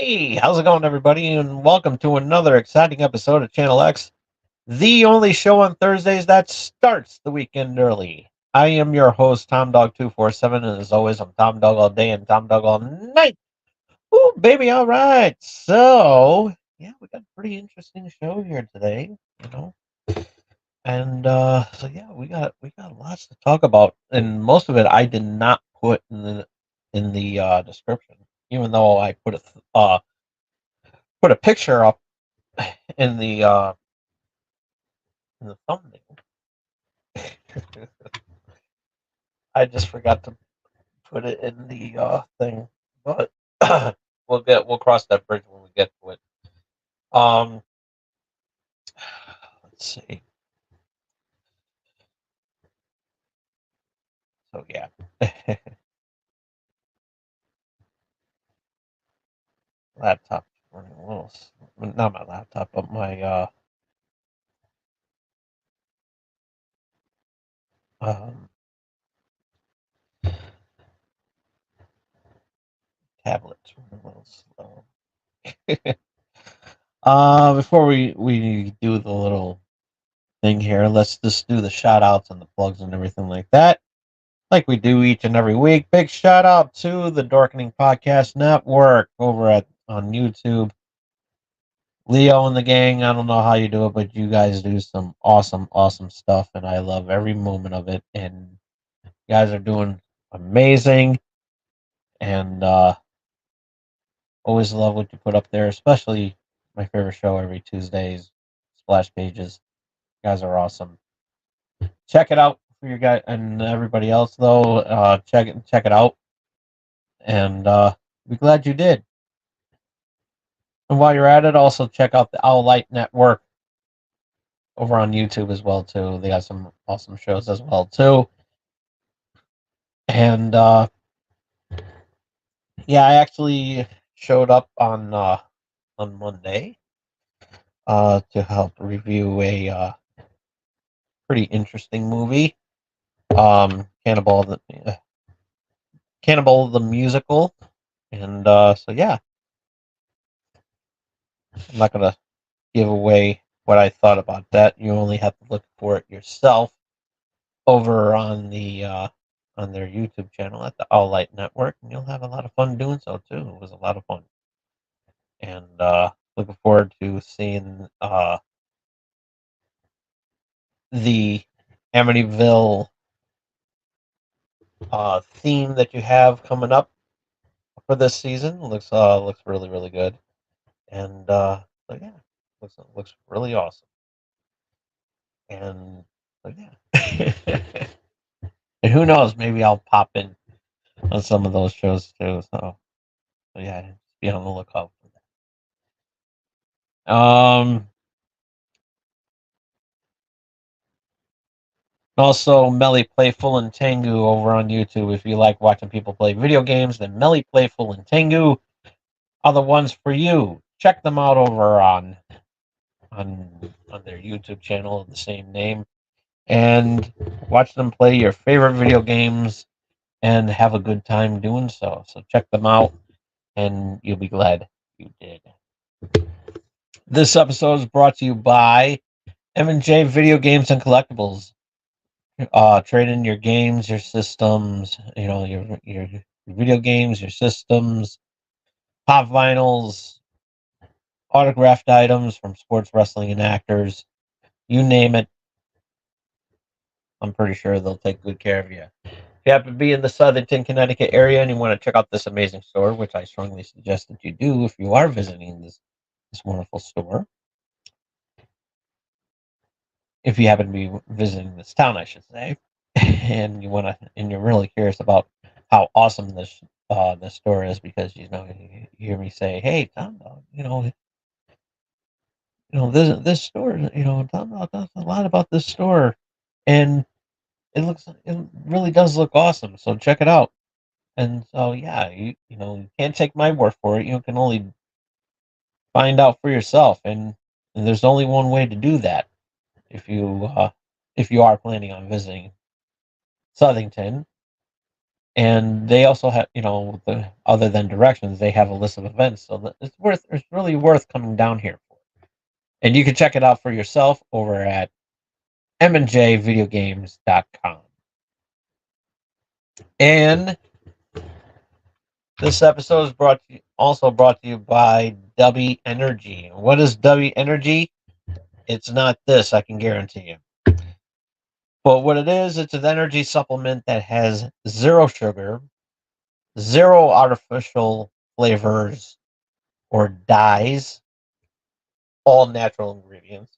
Hey, how's it going, everybody? And welcome to another exciting episode of Channel X, the only show on Thursdays that starts the weekend early. I am your host, Tom Dog 247, and as always, I'm Tom Dog all day and Tom Dog all night. Ooh, baby, all right. So, yeah, we got a pretty interesting show here today, you know. And so yeah, we got lots to talk about, and most of it I did not put in the description, even though I put a picture up in the thumbnail. I just forgot to put it in the thing, but we'll cross that bridge when we get to it. Um, let's see. So yeah, laptop running a little. Not my laptop, but my um, tablet's running a little slow. Before we do the little thing here, let's just do the shout outs and the plugs and everything like that, like we do each and every week. Big shout out to the Dorkening Podcast Network over at on YouTube. Leo and the gang, I don't know how you do it, but you guys do some awesome, awesome stuff, and I love every moment of it. And you guys are doing amazing, and always love what you put up there, especially my favorite show every Tuesdays, Splash Pages. You guys are awesome. Check it out for your guy and everybody else, though. Check it out, and be glad you did. And while you're at it, also check out the Owl Light Network over on YouTube as well too. They got some awesome shows as well too. And yeah, I actually showed up on Monday to help review a pretty interesting movie, Cannibal Cannibal the Musical. And so yeah, I'm not gonna give away what I thought about that. You only have to look for it yourself over on their YouTube channel at the All Light Network, and you'll have a lot of fun doing so too. It was a lot of fun, and looking forward to seeing the Amityville theme that you have coming up for this season. Looks really really good, and so yeah, looks really awesome, and so yeah. And who knows? Maybe I'll pop in on some of those shows too. So yeah, be on the lookout for that. Also, Melly Playful and Tengu over on YouTube. If you like watching people play video games, then Melly Playful and Tengu are the ones for you. Check them out over on their YouTube channel of the same name, and watch them play your favorite video games and have a good time doing so. So check them out, and you'll be glad you did. This episode is brought to you by M&J Video Games and Collectibles. Trade in your games, your systems, your video games, your systems, pop vinyls, autographed items from sports wrestling and actors. You name it, I'm pretty sure they'll take good care of you. If you happen to be in the Southington, Connecticut area and you want to check out this amazing store, which I strongly suggest that you do if you are visiting this wonderful store. If you happen to be visiting this town, I should say, and you're really curious about how awesome this store is, because you hear me say, "Hey, Tom, this store, Tom talks a lot about this store, and it really does look awesome. So check it out." And so yeah, you can't take my word for it. You can only find out for yourself, and there's only one way to do that if you are planning on visiting Southington. and they also have, other than directions, they have a list of events. So it's really worth coming down here for. And you can check it out for yourself over at mnjvideogames.com. And this episode is also brought to you by Dubby Energy. What is Dubby Energy? It's not this, I can guarantee you. But what it is, it's an energy supplement that has zero sugar, zero artificial flavors or dyes, all natural ingredients,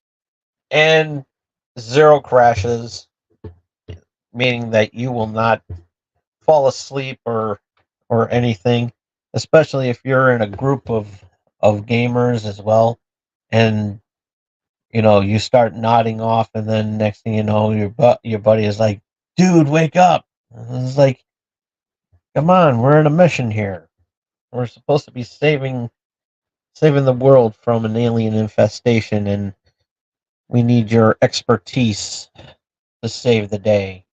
and zero crashes, meaning that you will not fall asleep or anything, especially if you're in a group of gamers as well, and you start nodding off, and then next thing you know, your buddy is like, "Dude, wake up!" And it's like, "Come on, we're in a mission here. We're supposed to be saving the world from an alien infestation, and we need your expertise to save the day."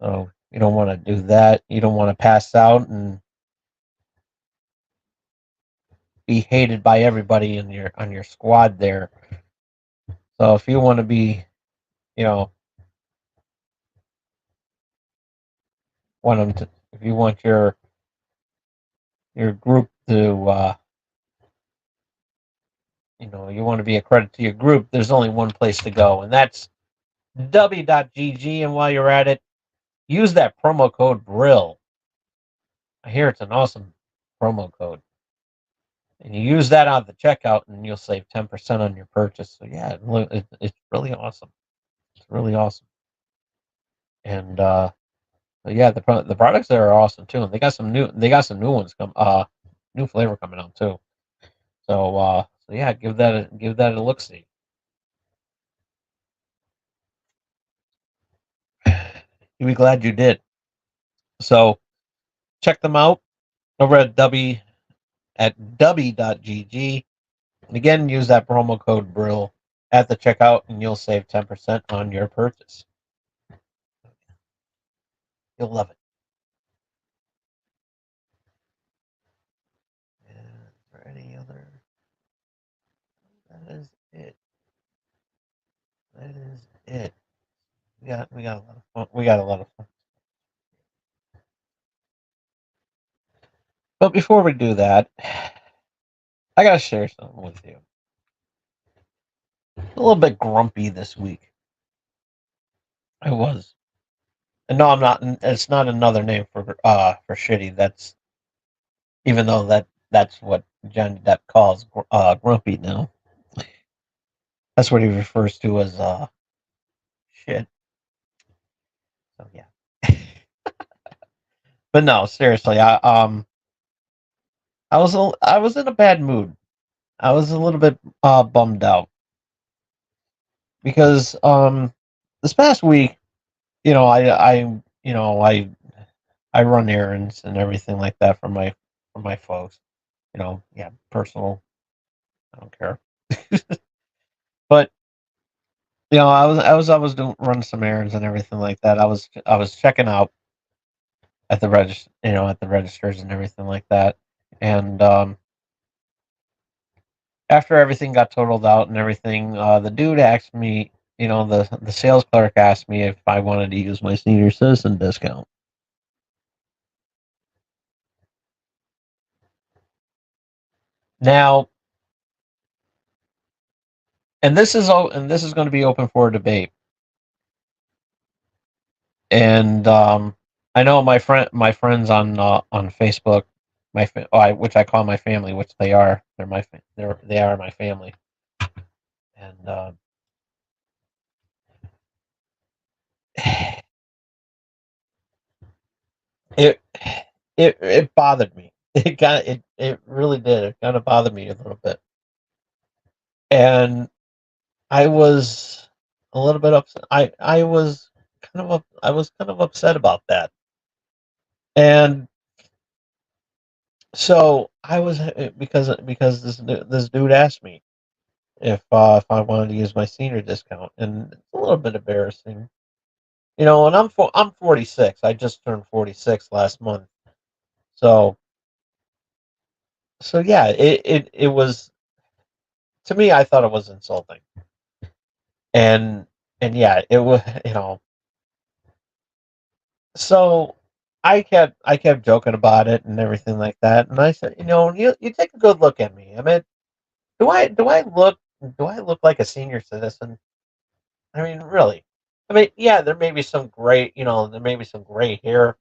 So you don't want to do that. You don't want to pass out and be hated by everybody in your squad there. So if you want to be, you know, want them to, if you want your group to, you want to be a credit to your group, there's only one place to go, and that's w.gg. And while you're at it, use that promo code BRILL. I hear it's an awesome promo code. And you use that on the checkout, and you'll save 10% on your purchase. So yeah, it's really awesome. It's really awesome. And yeah, the products there are awesome too. And they got some new ones new flavor coming out too. So yeah, give that a look see. You'll be glad you did. So check them out over at w.gg. And again, use that promo code BRILL at the checkout, and you'll save 10% on your purchase. You'll love it. And for any other, that is it. That is it. We got a lot of fun. We got a lot of fun. But before we do that, I gotta share something with you. A little bit grumpy this week. I was. And no, I'm not. It's not another name for shitty. That's even though that's what Johnny Depp calls grumpy now. That's what he refers to as shit. So yeah. But no, seriously, I was in a bad mood. I was a little bit bummed out because this past week, I run errands and everything like that for my folks. Yeah, personal. I don't care. But I was doing running some errands and everything like that. I was checking out at the at the registers and everything like that. And after everything got totaled out and everything, the dude asked me, the sales clerk asked me if I wanted to use my senior citizen discount. Now, and this is going to be open for debate. And I know my friends on Facebook, which I call my family, which they are. They are my family. And it it bothered me. It really did. It kind of bothered me a little bit. And I was a little bit upset. I was kind of upset about that. And so I was because this dude asked me if I wanted to use my senior discount, and it's a little bit embarrassing. And I'm 46. I just turned 46 last month. So yeah, it was, to me, I thought it was insulting. And yeah, it was, so I kept joking about it and everything like that. And I said, you take a good look at me. I mean, do I look like a senior citizen? I mean, really. I mean, yeah, there may be some gray hair,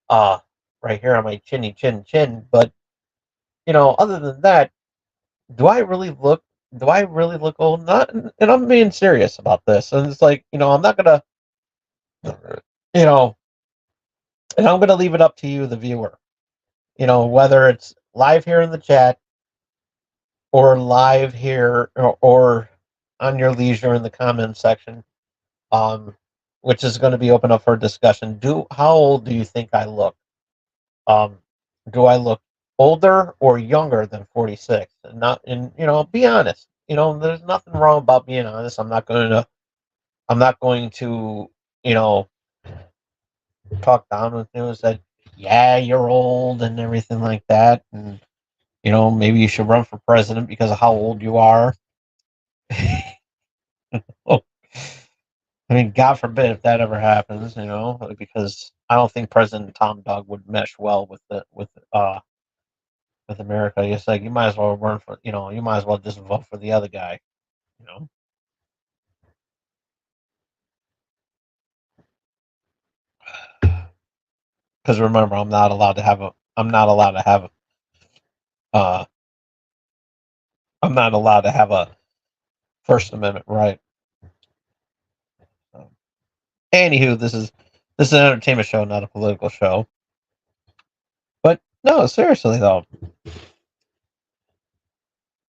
uh, right here on my chin, but other than that, do I really look, do I really look old? Not, and I'm being serious about this. And it's like, I'm not gonna, you know, and I'm gonna leave it up to you, the viewer. Whether it's live here in the chat or live here or on your leisure in the comment section, um, which is going to be open up for discussion. How old do you think I look? Um, do I look older or younger than 46? And not, and be honest. There's nothing wrong about being honest. I'm not going to, you know, talk down with you and say, yeah, you're old and everything like that, and maybe you should run for president because of how old you are. Oh, I mean, God forbid if that ever happens, because I don't think President Tom Dog would mesh well with America. It's like you might as well run for, you might as well just vote for the other guy, you know. Because remember, I'm not allowed to have, uh, I'm not allowed to have a First Amendment right. So, anywho, this is an entertainment show, not a political show. But no, seriously though,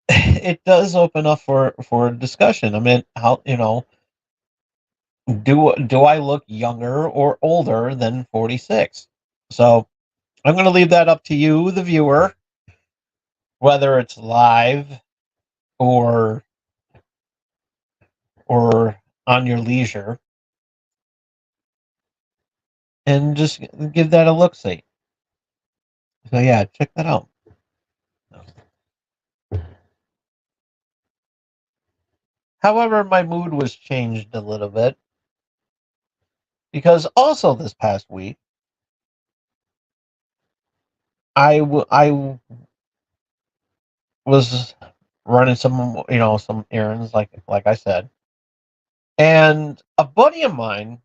it does open up for discussion. I mean, how do I look younger or older than 46? So I'm going to leave that up to you, the viewer, whether it's live or or on your leisure, and just give that a look see. So yeah, check that out. However, my mood was changed a little bit because also this past week I was running some errands like I said, and a buddy of mine,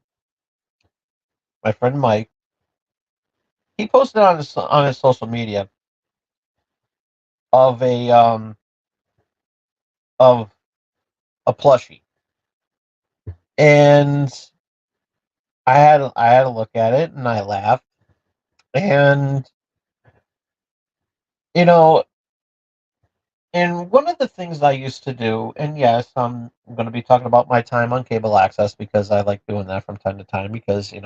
my friend Mike, he posted on his social media of of a plushie, and I had to look at it and I laughed, and you know and one of the things I used to do, and yes, I'm going to be talking about my time on cable access because I like doing that from time to time because it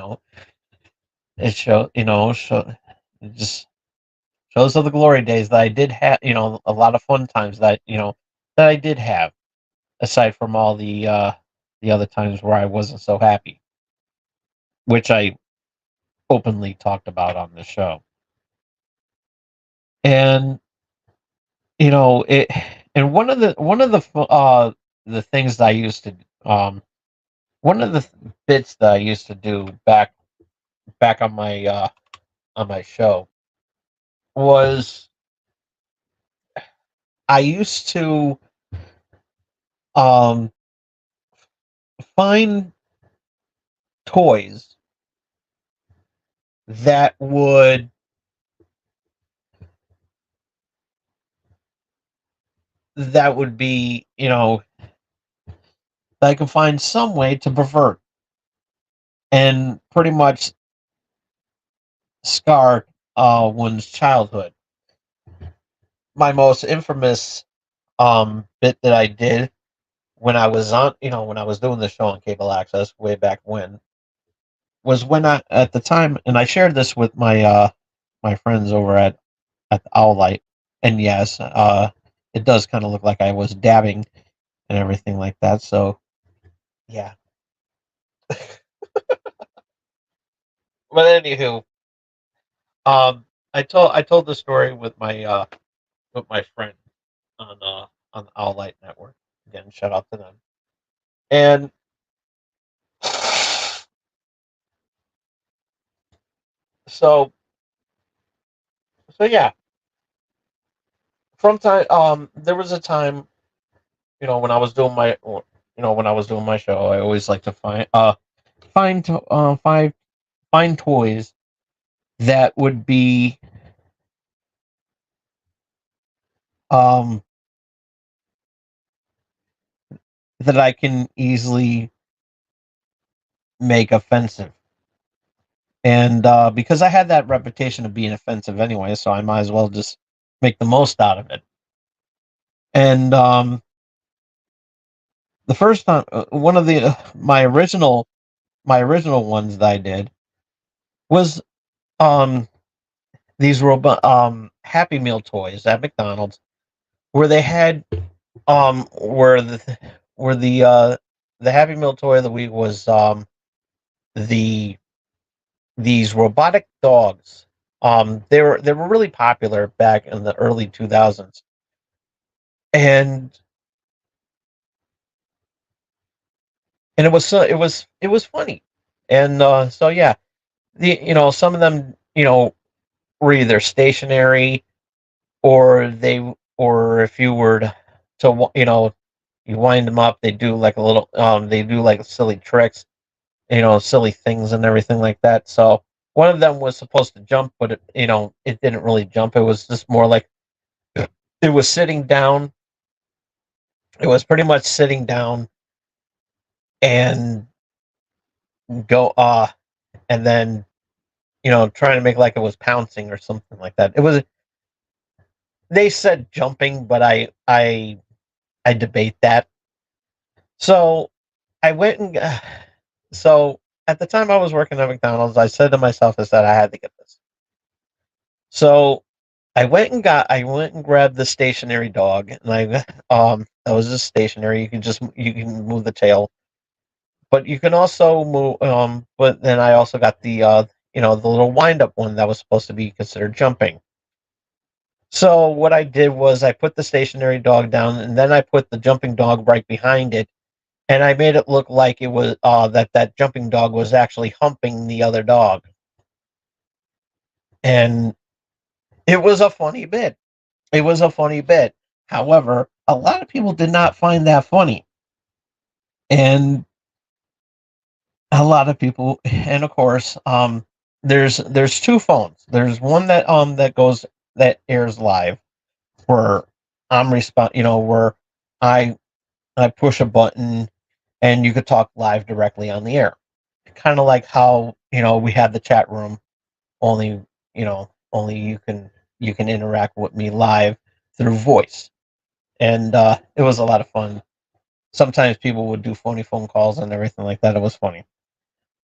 just shows of the glory days that I did have, a lot of fun times that I did have, aside from all the other times where I wasn't so happy, which I openly talked about on the show. And it, and one of the things that I used to, one of the bits that I used to do back on my show was I used to um find toys that would be, that I could find some way to pervert and pretty much scar one's childhood. My most infamous bit that I did when I was when I was doing the show on cable access way back when, was when I, at the time, and I shared this with my friends over at the Owl Light, and yes, it does kind of look like I was dabbing and everything like that. So yeah, But anywho, I told the story with my friend on the Owl Light Network. Again, shout out to them. And so so yeah, from time there was a time, when I was doing when I was doing my show, I always like to find to- find toys that would be um that I can easily make offensive. And because I had that reputation of being offensive anyway, so I might as well just make the most out of it. And the first time, one of the my original ones that I did was um these robot Happy Meal toys at McDonald's, where they had where the Happy Meal toy of the week was the these robotic dogs. They were really popular back in the early 2000s, and it was funny. And so yeah, some of them, were either stationary, or if you were to you wind them up, they do like silly tricks, silly things and everything like that. So one of them was supposed to jump, but it didn't really jump. It was just more like it was sitting down. It was pretty much sitting down and go and then trying to make like it was pouncing or something like that. It was They said jumping, but I debate that. So I went and so at the time I was working at McDonald's, I said to myself, is that I had to get this. So I went and grabbed the stationary dog, and that was just stationary. You can move the tail, but you can also move. But then I also got the little wind up one that was supposed to be considered jumping. So what I did was I put the stationary dog down, and then I put the jumping dog right behind it, and I made it look like it was that jumping dog was actually humping the other dog, and it was a funny bit. It was a funny bit. However, a lot of people did not find that funny, and a lot of people, and of course, there's two phones. There's one that airs live, where where I I push a button and you could talk live directly on the air. Kind of like how, we had the chat room, only, only you can interact with me live through voice. And it was a lot of fun. Sometimes people would do phony phone calls and everything like that. It was funny.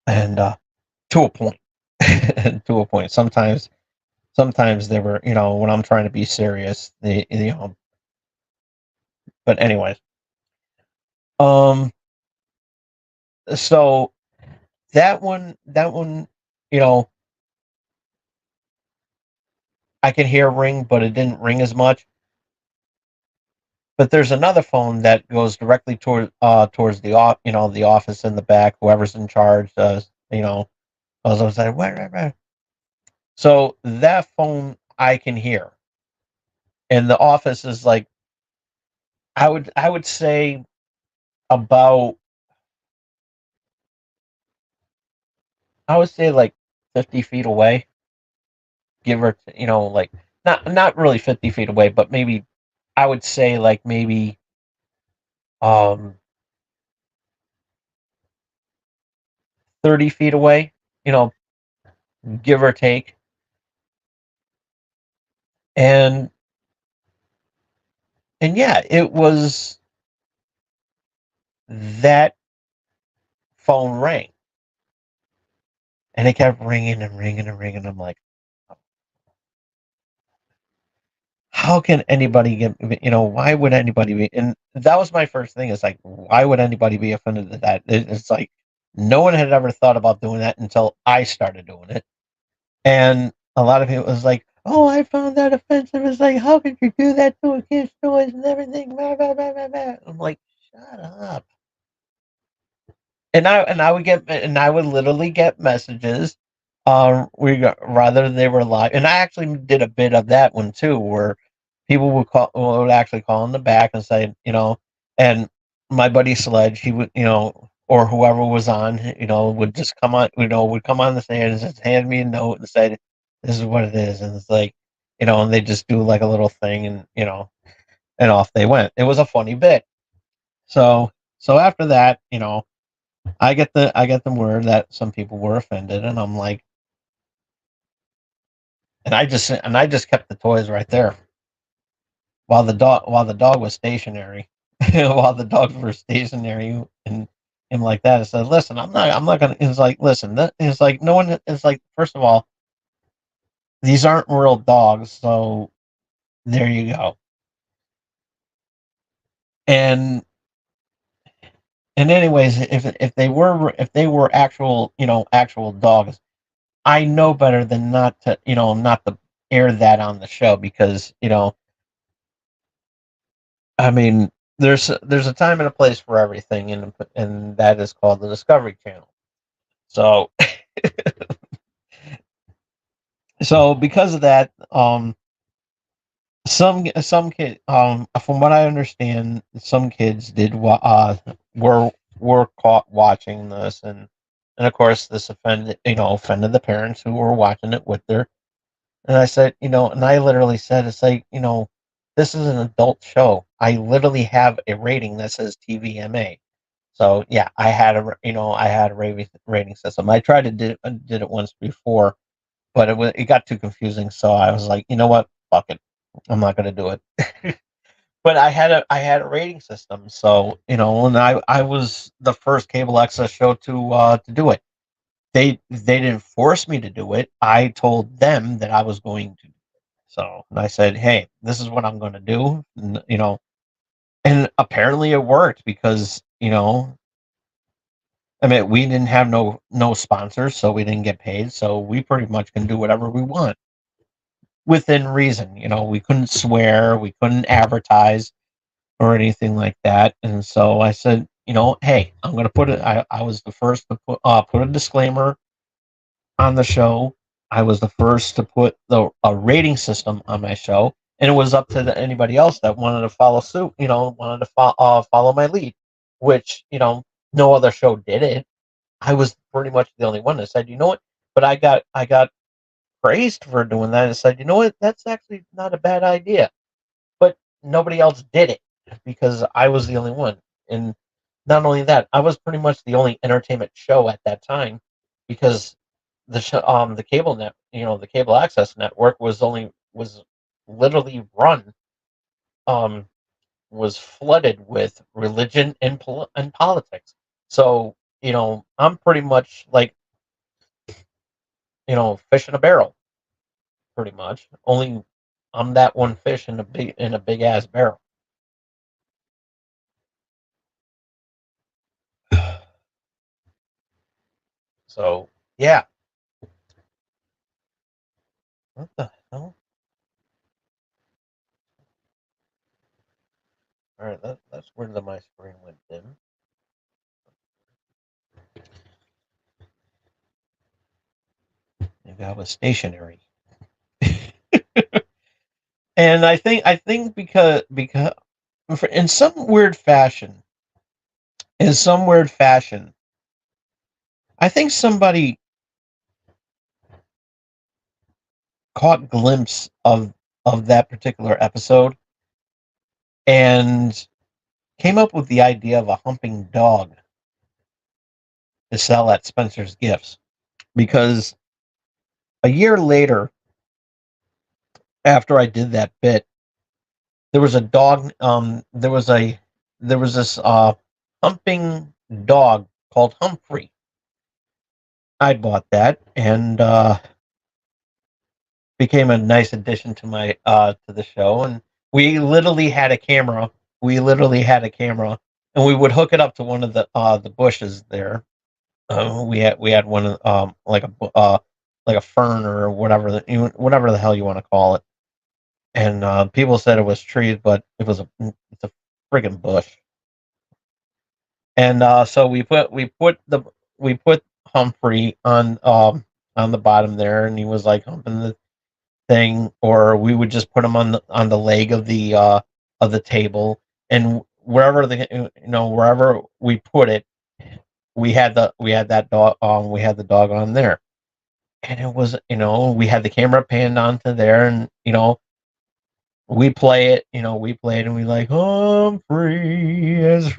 And to a point. To a point. Sometimes they were, when I'm trying to be serious, but anyways. Um so that one, you know, I can hear ring, but it didn't ring as much. But there's another phone that goes directly towards the office in the back. Whoever's in charge does, as I was like, where? So that phone I can hear, and the office is like, I would say about I would say like 50 feet away, give or like, not really 50 feet away, but maybe I would say like maybe um 30 feet away, you know, give or take. And yeah, it was that phone rang, and it kept ringing and ringing and ringing. I'm like, how can anybody why would anybody be? And that was my first thing. Is like, why would anybody be offended at that? It's like, No one had ever thought about doing that until I started doing it. And a lot of people was like, "Oh, I found that offensive." It's like, how could you do that to a kid's toys and everything? Blah, blah, blah, blah, blah. I'm like, shut up. And I would literally get messages. We got rather they were live, and I actually did a bit of that one too, where people would actually call in the back and say, and my buddy Sledge, he would, or whoever was on, would just come on, would come on the stand and just hand me a note and say, "This is what it is," and it's like, and they just do like a little thing, and and off they went. It was a funny bit. So after that, I get the word that some people were offended, and I'm like, and I just kept the toys right there while the dog was stationary, while the dogs were stationary and like that. I said, listen, I'm not gonna. It's like, listen, it's like no one. It's like, first of all, these aren't real dogs, so there you go. And and anyways, if they were actual dogs, I know better than not to air that on the show because I mean there's a time and a place for everything, and that is called the Discovery Channel. So because of that, some kid from what I understand, some kids were caught watching this, and of course this offended the parents who were watching it with their. And I said, and I literally said, it's like, this is an adult show. I literally have a rating that says TVMA. So yeah, I had a rating system. I tried to did it once before, but it got too confusing. So I was like, you know what, fuck it, I'm not gonna do it. But I had a rating system. So and I was the first cable access show to do it. They didn't force me to do it. I told them that I was going to. So, and I said, "Hey, this is what I'm going to do." And apparently it worked because I mean, we didn't have no sponsors, so we didn't get paid. So we pretty much can do whatever we want within reason. We couldn't swear, we couldn't advertise or anything like that. And so I said, hey, I'm going to put it. I was the first to put a disclaimer on the show. I was the first to put a rating system on my show, and it was up to anybody else that wanted to follow suit. Wanted to follow my lead, which no other show did it. I was pretty much the only one that said, you know what? But I got praised for doing that and said, you know what? That's actually not a bad idea. But nobody else did it because I was the only one. And not only that, I was pretty much the only entertainment show at that time because the cable net, the cable access network was literally run um was flooded with religion and politics. So I'm pretty much like fish in a barrel, pretty much. Only I'm that one fish in a big ass barrel. So yeah, what the hell? All right, that's where my screen went dim. Maybe I was stationary. And I think because in some weird fashion, in some weird fashion, I think somebody caught glimpse of that particular episode and came up with the idea of a humping dog to sell at Spencer's Gifts. Because a year later, after I did that bit, there was a dog. There was this humping dog called Humphrey. I bought that and became a nice addition to the show. And we literally had a camera. We literally had a camera, and we would hook it up to one of the bushes there. We had one like a fern or whatever whatever the hell you want to call it, and people said it was trees, but it's a friggin' bush. And so we put Humphrey on the bottom there, and he was like humping the thing, or we would just put him on the leg of the table, and wherever we put it, we had that dog we had the dog on there, and it was we had the camera panned onto there, and we play it, and we like, I'm free as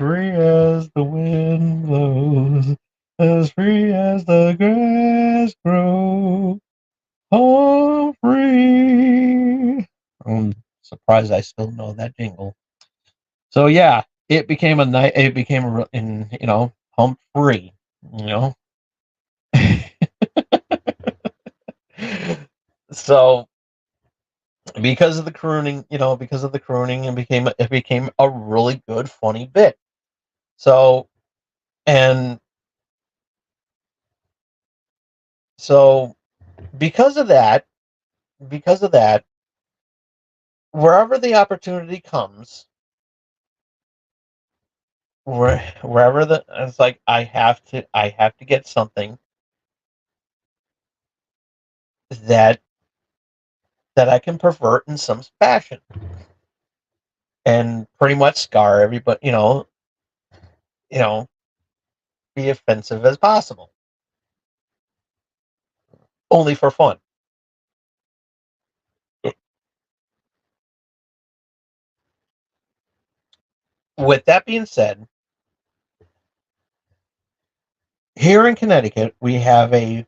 the wind blows, as free as the grass grows. I'm free. I'm surprised I still know that jingle. So yeah, it became a night. It became hump free. You know. So because of the crooning, it became a really good, funny bit. So and so because of that, because of that, wherever the opportunity comes, wherever it's like I have to get something that I can pervert in some fashion and pretty much scar everybody, you know, be offensive as possible, only for fun. With that being said, here in Connecticut, we have a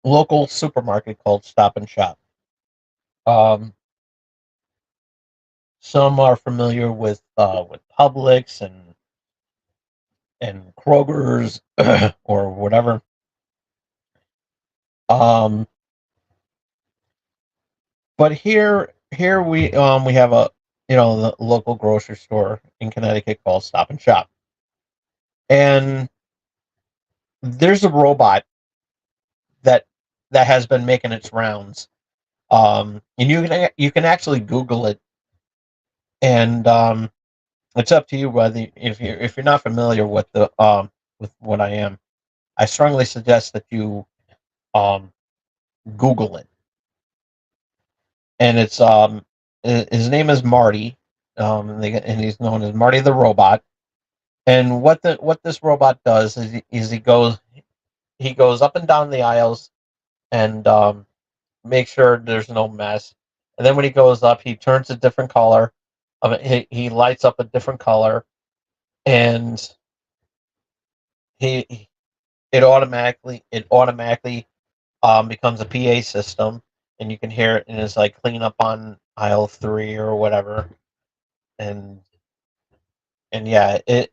local supermarket called Stop and Shop. Um, some are familiar with Publix and Kroger's or whatever. Um, but here we have the local grocery store in Connecticut called Stop and Shop, and there's a robot that has been making its rounds. And you can actually Google it, and it's up to you whether if you're not familiar with what I am. I strongly suggest that you um Google it, and it's his name is Marty, and he's known as Marty the robot. And what this robot does is he goes up and down the aisles and make sure there's no mess. And then when he goes up, he turns a different color. He lights up a different color, and he it automatically becomes a PA system, and you can hear it, and it's like clean up on aisle 3 or whatever. And yeah, it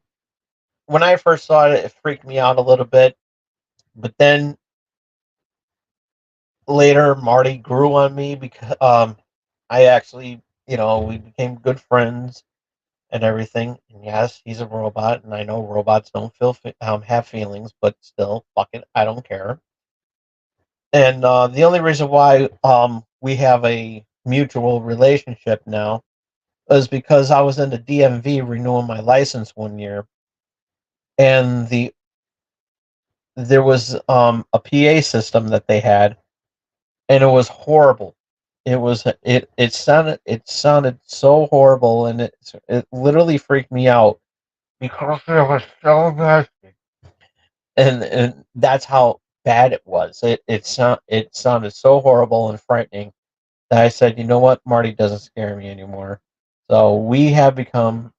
when I first saw it, it freaked me out a little bit, but then later Marty grew on me because I actually we became good friends and everything. And yes, he's a robot, and I know robots don't have feelings, but still, fuck it, I don't care. And the only reason why we have a mutual relationship now is because I was in the DMV renewing my license one year, and there was a PA system that they had, and it was horrible. It sounded so horrible, and it literally freaked me out because it was so nasty. And that's how bad it was. It sounded so horrible and frightening that I said, you know what, Marty doesn't scare me anymore. So we um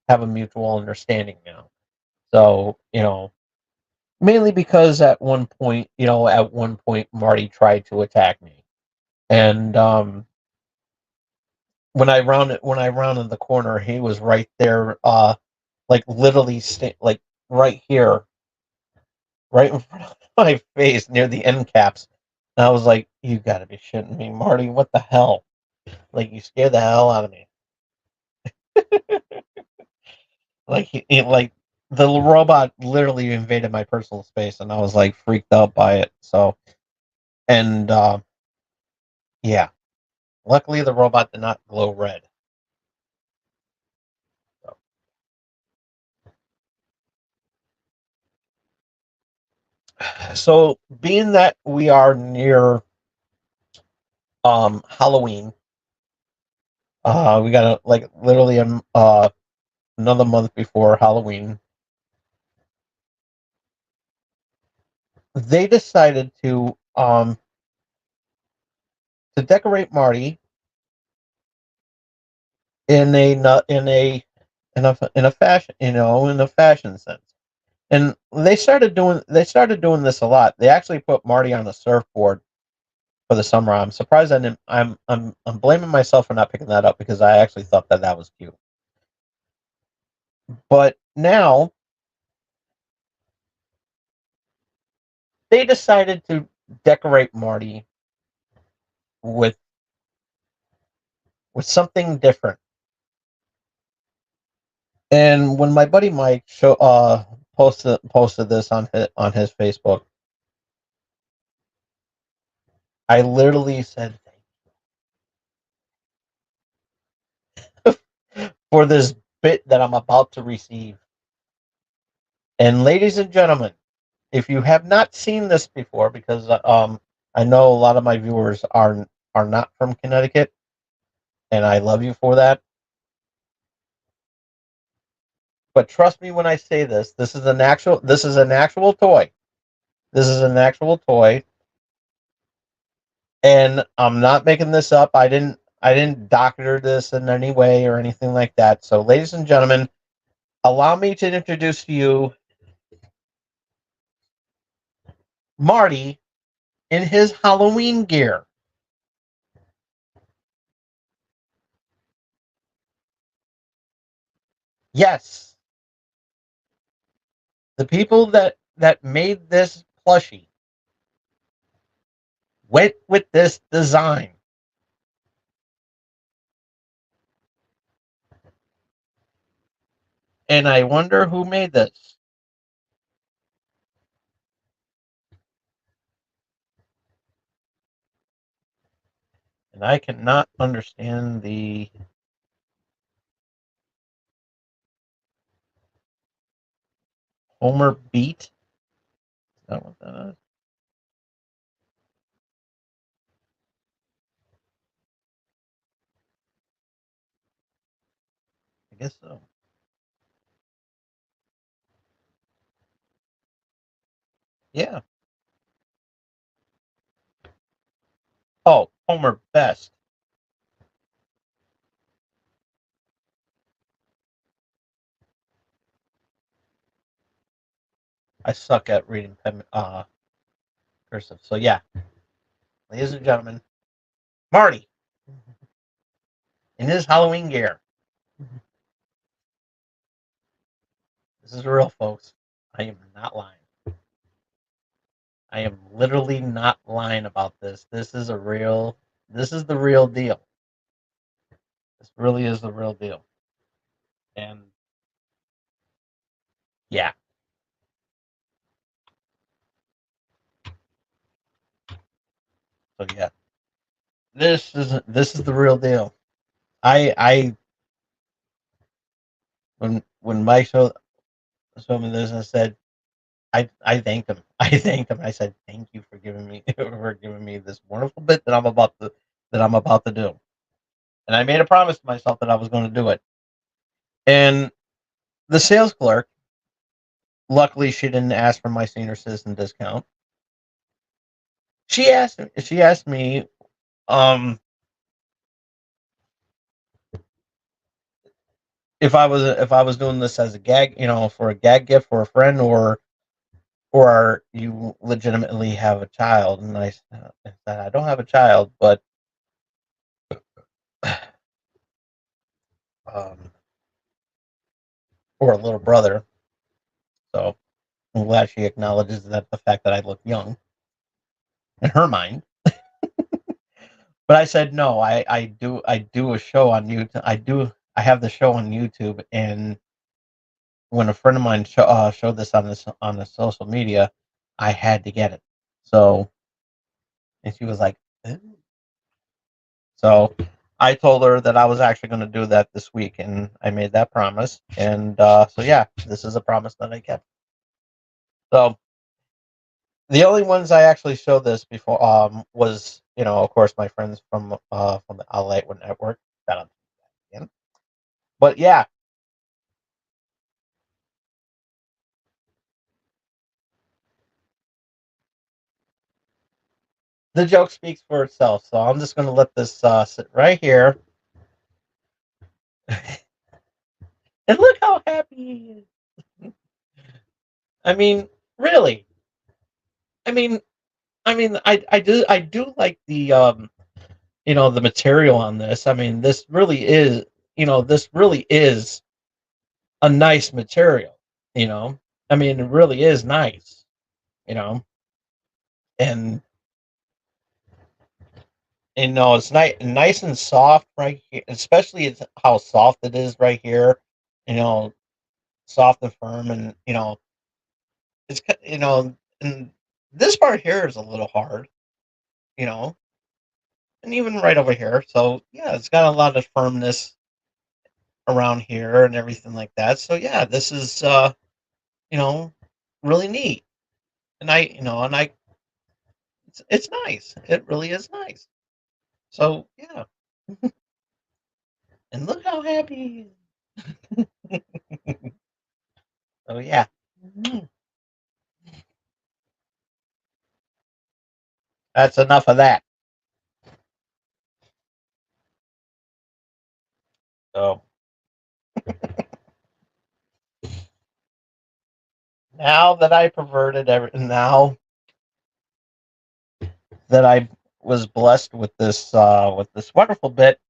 have a mutual understanding now. So mainly because at one point Marty tried to attack me, and when I rounded the corner, he was right there, like literally like right here, right in front of my face near the end caps. And I was like, "You got to be shitting me, Marty! What the hell? Like you scared the hell out of me!" Like the robot literally invaded my personal space, and I was like freaked out by it. So, and yeah, luckily the robot did not glow red. So, so being that we are near Halloween, we got like literally another month before Halloween. They decided to decorate Marty in a fashion, in a fashion sense. And they started doing this a lot. They actually put Marty on the surfboard for the summer. I'm surprised I didn't. I'm blaming myself for not picking that up because I actually thought that was cute. But now they decided to decorate Marty with something different. And when my buddy Mike posted this on his Facebook, I literally said for this bit that I'm about to receive. And ladies and gentlemen, if you have not seen this before, because I know a lot of my viewers are not from Connecticut, and I love you for that. But trust me when I say this. This is an actual toy. This is an actual toy, and I'm not making this up. I didn't doctor this in any way or anything like that. So, ladies and gentlemen, allow me to introduce to you Marty in his Halloween gear. Yes, the people that made this plushie went with this design. And I wonder who made this. And I cannot understand the Homer beat. Is that what that is? I guess so. Yeah. Oh, Homer Best. I suck at reading cursive. So yeah, ladies and gentlemen, Marty in his Halloween gear. This is real, folks. I am not lying. I am literally not lying about this. This is a real. This is the real deal. This really is the real deal. And yeah, so yeah, this is the real deal. I when Mike showed me this, I said I thanked him. I thanked him. I said thank you for giving me this wonderful bit that I'm about to do. And I made a promise to myself that I was going to do it. And the sales clerk, luckily, she didn't ask for my senior citizen discount. She asked me um if I was doing this as a gag, for a gag gift for a friend, or you legitimately have a child. And I said I don't have a child, but um or a little brother. So I'm glad she acknowledges that the fact that I look young in her mind. But I said no. I do a show on YouTube. I have the show on YouTube, and when a friend of mine showed this on the social media, I had to get it. So, and she was like, "Eh?" So I told her that I was actually going to do that this week, and I made that promise. And so yeah, this is a promise that I kept. So the only ones I actually showed this before was, of course, my friends from the Lightwood Network. Shout out again. But yeah, the joke speaks for itself. So I'm just going to let this sit right here. And look how happy he is. I mean, really. I mean, I do like the material on this. I mean, this really is a nice material, you know. I mean, it really is nice, you know. And it's nice and soft right here, especially it's how soft it is right here, you know, soft and firm, and and this part here is a little hard, you know, and even right over here. So yeah, it's got a lot of firmness around here and everything like that. So yeah, this is you know, really neat. And it's nice. It really is nice. So yeah. And look how happy he is. So yeah. Mhm. That's enough of that. So now that I perverted now that I was blessed with this wonderful bit.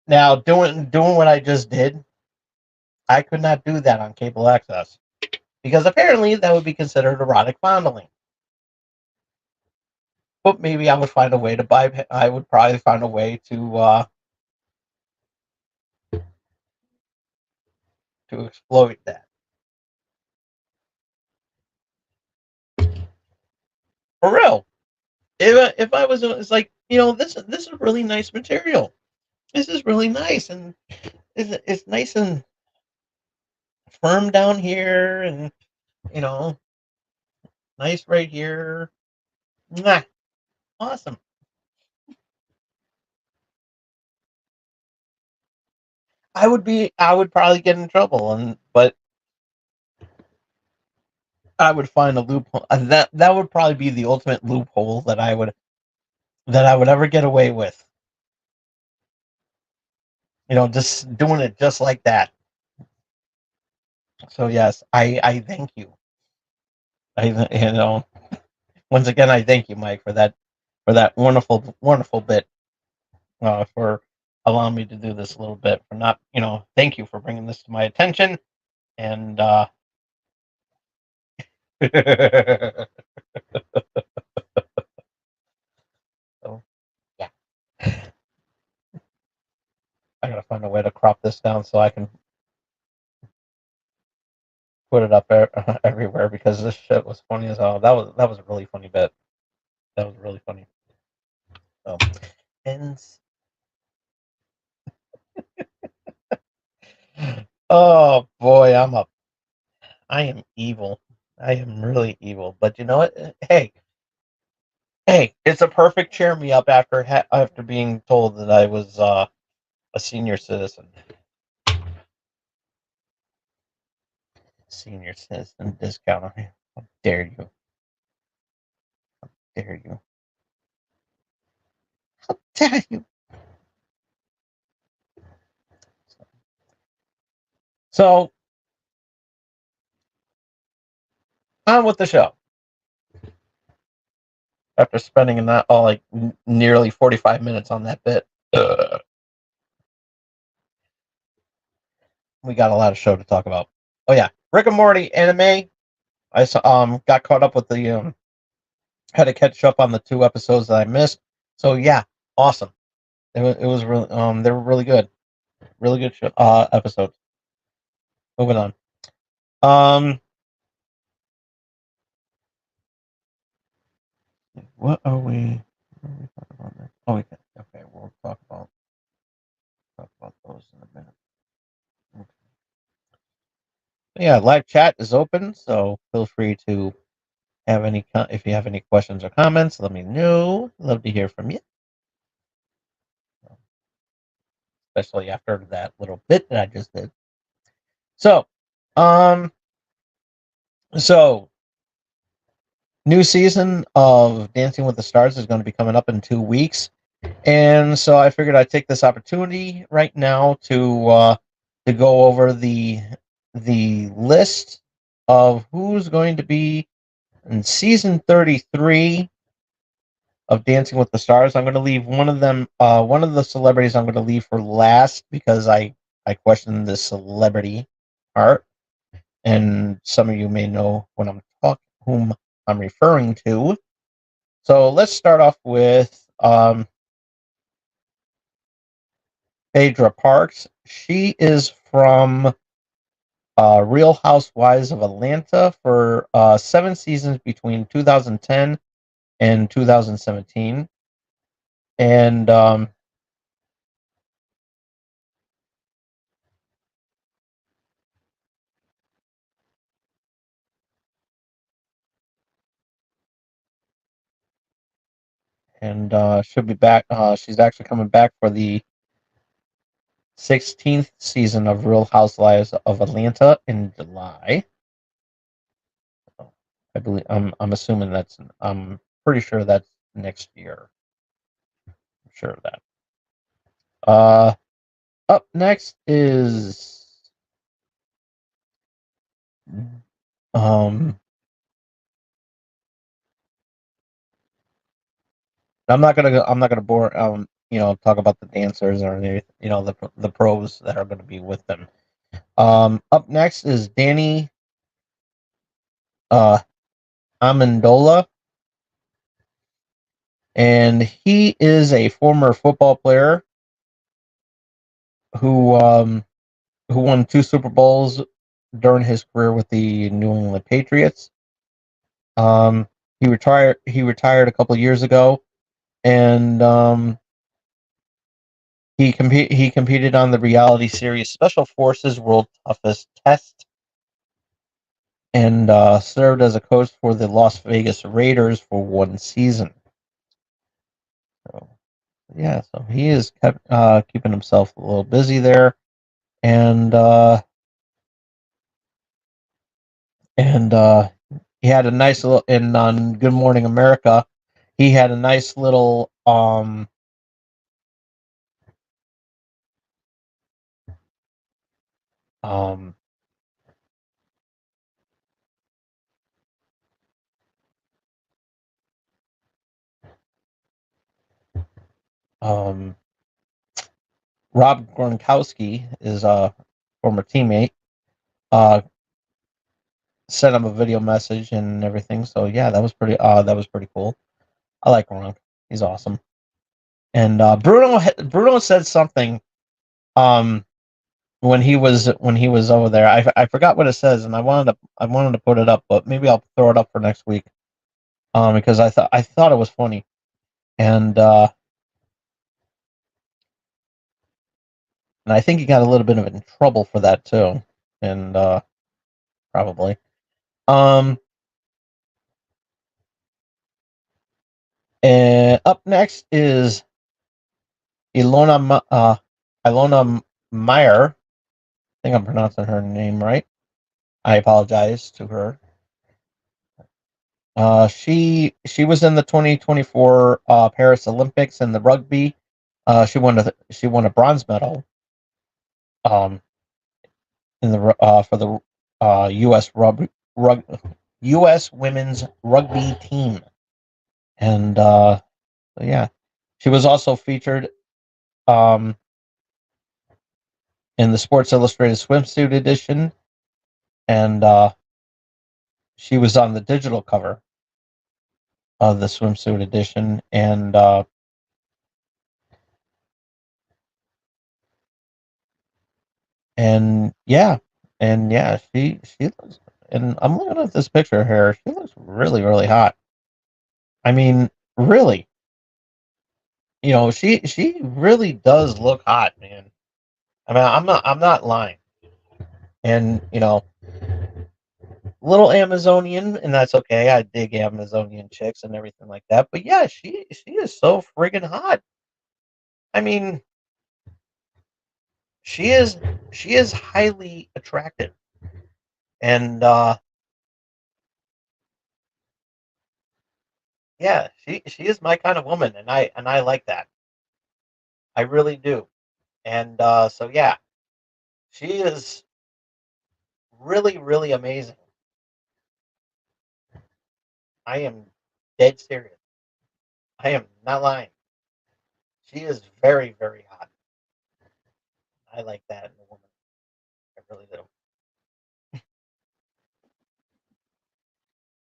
Now doing what I just did, I could not do that on cable access because apparently that would be considered erotic fondling. But maybe I would find a way to buy. I would probably find a way to exploit that for real. If I was, it's like this is really nice material. This is really nice, and it's nice and firm down here, and you know, nice right here. Mwah, awesome. I would probably get in trouble, but I would find a loophole. That would probably be the ultimate loophole that I would ever get away with. Just doing it just like that. So yes, I thank you. I once again I thank you, Mike, for that wonderful bit, for allowing me to do this a little bit. For not thank you for bringing this to my attention, and so yeah, I gotta find a way to crop this down so I can put it up everywhere because this shit was funny as hell. That was a really funny bit. That was really funny. So, and oh boy, I am evil. I am really evil. But you know what? Hey, it's a perfect cheer me up after being told that I was a senior citizen. Senior citizen discount. How dare you? Dare you? Dare you? So on with the show. After spending not all like nearly 45 minutes on that bit, we got a lot of show to talk about. Oh yeah, Rick and Morty anime. Got caught up with the had to catch up on the 2 episodes that I missed. So yeah, awesome. It was really they were really good, Really good show, episodes. Moving on. Um, what are we talking about next? Oh, okay. We'll talk about those in a minute. Okay. Yeah, live chat is open, so feel free to have any if you have any questions or comments, let me know. Love to hear from you, especially after that little bit that I just did. So, um, so new season of Dancing with the Stars is going to be coming up in 2 weeks, and so I figured I'd take this opportunity right now to go over the list of who's going to be in season 33 of Dancing with the Stars. I'm going to leave one of the celebrities I'm going to leave for last because I question the celebrity part, and some of you may know whom I'm referring to. So let's start off with Phaedra Parks. She is from Real Housewives of Atlanta for 7 seasons between 2010 and 2017, and she'll be back. She's actually coming back for the 16th season of Real Housewives of Atlanta in July. I believe I'm assuming I'm pretty sure that's next year. I'm sure of that. Up next is um I'm not gonna bore talk about the dancers or the pros that are gonna be with them. Up next is Danny uh Amendola, and he is a former football player who um who won 2 Super Bowls during his career with the New England Patriots. Um, he retired a couple of years ago, and he competed on the reality series Special Forces World Toughest Test, and served as a coach for the Las Vegas Raiders for 1 season. So, yeah, so he is keeping himself a little busy there, and and he had a nice little in on Good Morning America. He had a nice little um um Rob Gronkowski is a former teammate. Uh, Sent him a video message and everything. So yeah, that was pretty cool. I like Gronk. He's awesome. And Bruno said something um when he was over there. I forgot what it says, and I wanted to put it up, but maybe I'll throw it up for next week. Because I thought it was funny, and I think he got a little bit of in trouble for that too, and probably. Um, and up next is Ilona Meyer. I think I'm pronouncing her name right. I apologize to her. She was in the 2024 Paris Olympics in the rugby. She won a bronze medal um, in the for the U.S. women's rugby team, and yeah, she was also featured um, in the Sports Illustrated swimsuit edition, and she was on the digital cover of the swimsuit edition, and And yeah, she looks. And I'm looking at this picture here. She looks really really hot. I mean, really, she really does look hot, man. I mean, I'm not lying. And little Amazonian, and that's okay. I dig Amazonian chicks and everything like that. But yeah, she is so friggin' hot. I mean, she is she is highly attractive, and yeah, she is my kind of woman, and I like that. I really do. And so yeah, she is really really amazing. I am dead serious. I am not lying. She is very very hot. I like that in a woman. I really do.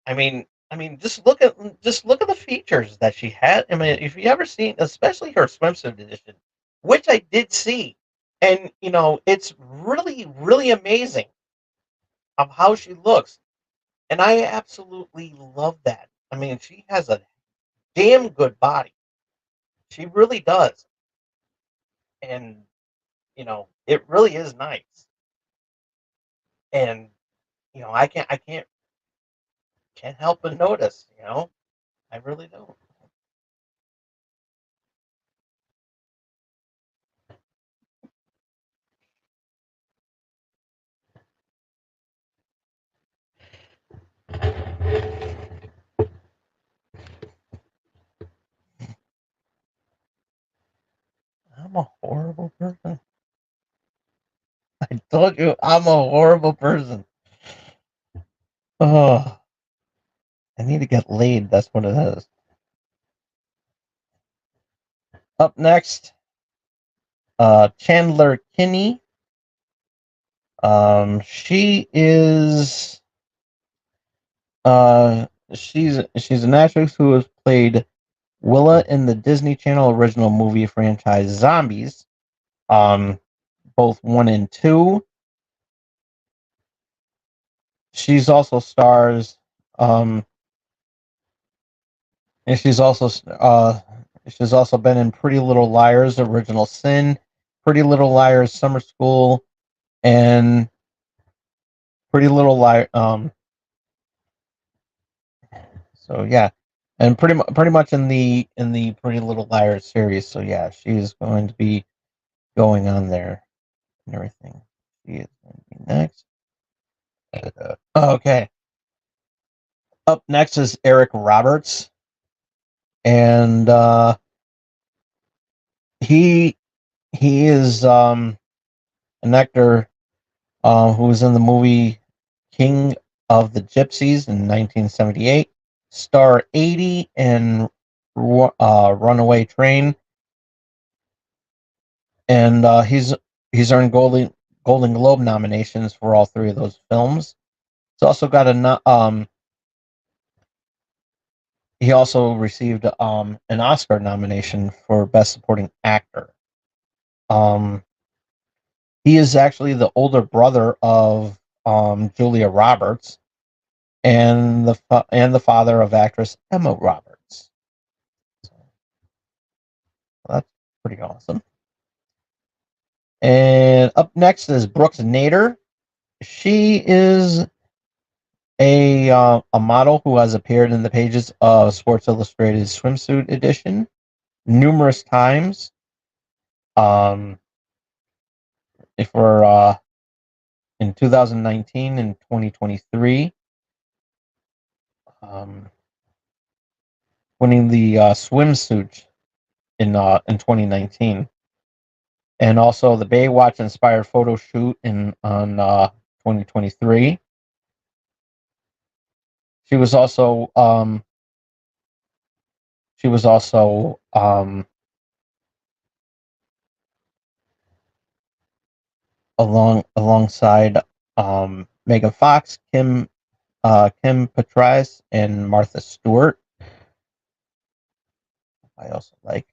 I mean, just look at the features that she had. I mean, if you ever seen, especially her swimsuit edition, which I did see, and it's really, really amazing of how she looks, and I absolutely love that. I mean, she has a damn good body. She really does, and it really is nice. And I can't help but notice. I really don't. I'm a horrible person. I told you I'm a horrible person. Oh, I need to get laid. That's what it is. Up next, Chandler Kinney. She is she's an actress who has played Willa in the Disney Channel original movie franchise Zombies. Um, both one and two. She's also stars. Um, and she's also been in Pretty Little Liars, Original Sin, Pretty Little Liars, Summer School, and Pretty Little Liar. So yeah, and pretty much in the Pretty Little Liars series. So yeah, she's going to be going on there and everything. She is going to be next. Okay, up next is Eric Roberts, and he he is an actor who was in the movie King of the Gypsies in 1978, star 80 in Runaway Train, and he's earned Golden Globe nominations for all three of those films. He's also got he also received an Oscar nomination for Best Supporting Actor. Um, he is actually the older brother of Julia Roberts and the father of actress Emma Roberts. So that's pretty awesome. And up next is Brooks Nader. She is a model who has appeared in the pages of Sports Illustrated Swimsuit Edition numerous times. Um, for in 2019 and 2023, um, winning the swimsuit in 2019, and also the Baywatch inspired photo shoot in on 2023. She was also um, she was also alongside Megan Fox, Kim Petras, and Martha Stewart. I also like.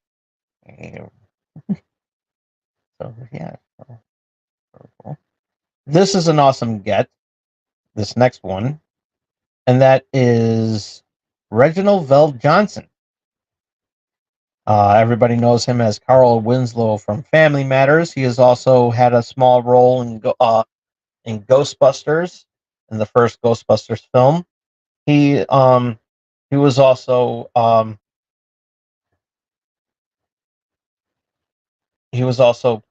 So yeah, so, this is an awesome get. This next one, and that is Reginald VelJohnson. Everybody knows him as Carl Winslow from Family Matters. He has also had a small role in Ghostbusters, in the first Ghostbusters film. He was also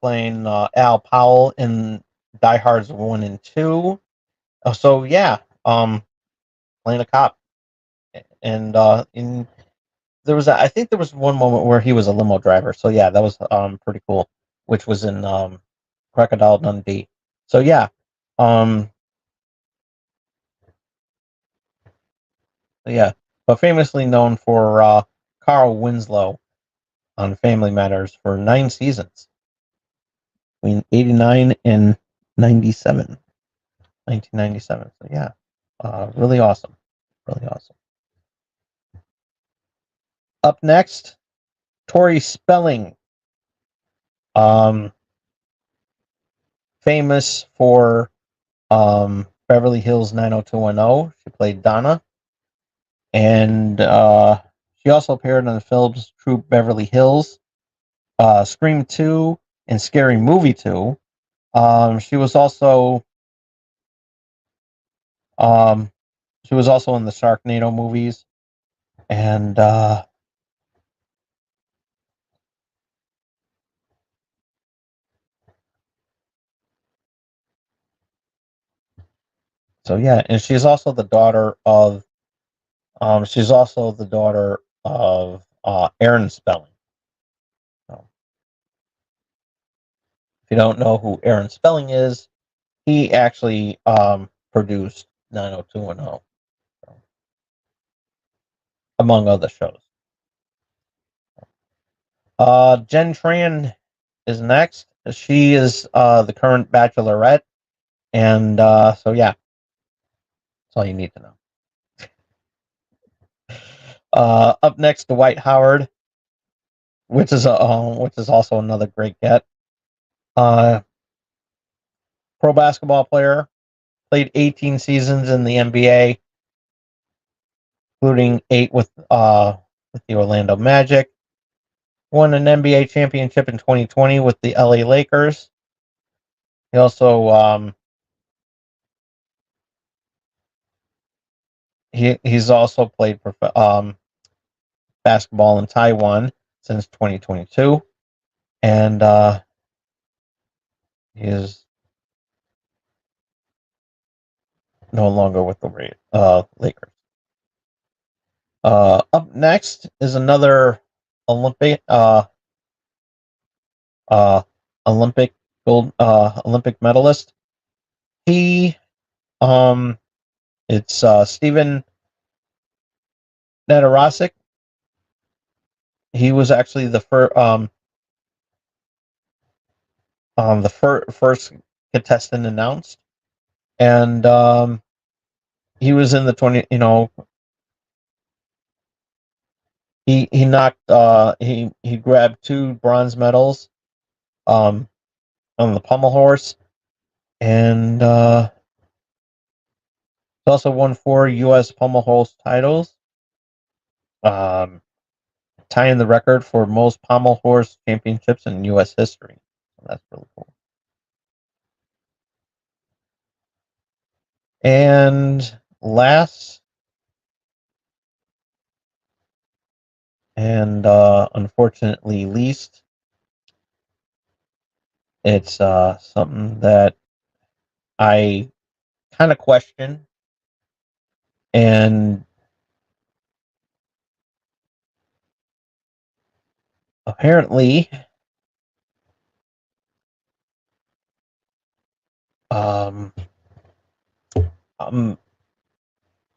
playing Al Powell in Die Hard's 1 and 2. So yeah, playing a cop, and I think there was one moment where he was a limo driver. So yeah, that was pretty cool, which was in Crocodile Dundee. So yeah, um, yeah, but famously known for Carl Winslow on Family Matters for 9 seasons between 89 and 97, 1997. So yeah, really awesome, really awesome. Up next, Tori Spelling, famous for Beverly Hills 90210. She played Donna, and she also appeared on the films Troop Beverly Hills, Scream 2, and Scary Movie 2. She was also um, in the Sharknado movies, and so yeah, and she's also the daughter of Aaron Spelling. So, if you don't know who Aaron Spelling is, he actually produced 90210, so, among other shows. Jen Tran is next. She is the current Bachelorette, and so yeah, that's all you need to know. Up next, Dwight Howard, which is also another great get. Pro basketball player, played 18 seasons in the NBA, including 8 with the Orlando Magic. Won an NBA championship in 2020 with the LA Lakers. He also he's also played basketball in Taiwan since 2022, and he is no longer with the Lakers. Up next is another Olympic Olympic gold Olympic medalist. It's Stephen Nadarasic. He was actually the first contestant announced, and he was in the 20. He knocked he grabbed 2 bronze medals on the pommel horse, and he also won 4 U.S. pommel horse titles, um, tying the record for most pommel horse championships in U.S. history. So that's really cool. And last, and unfortunately least, it's something that I kind of question, and apparently I'm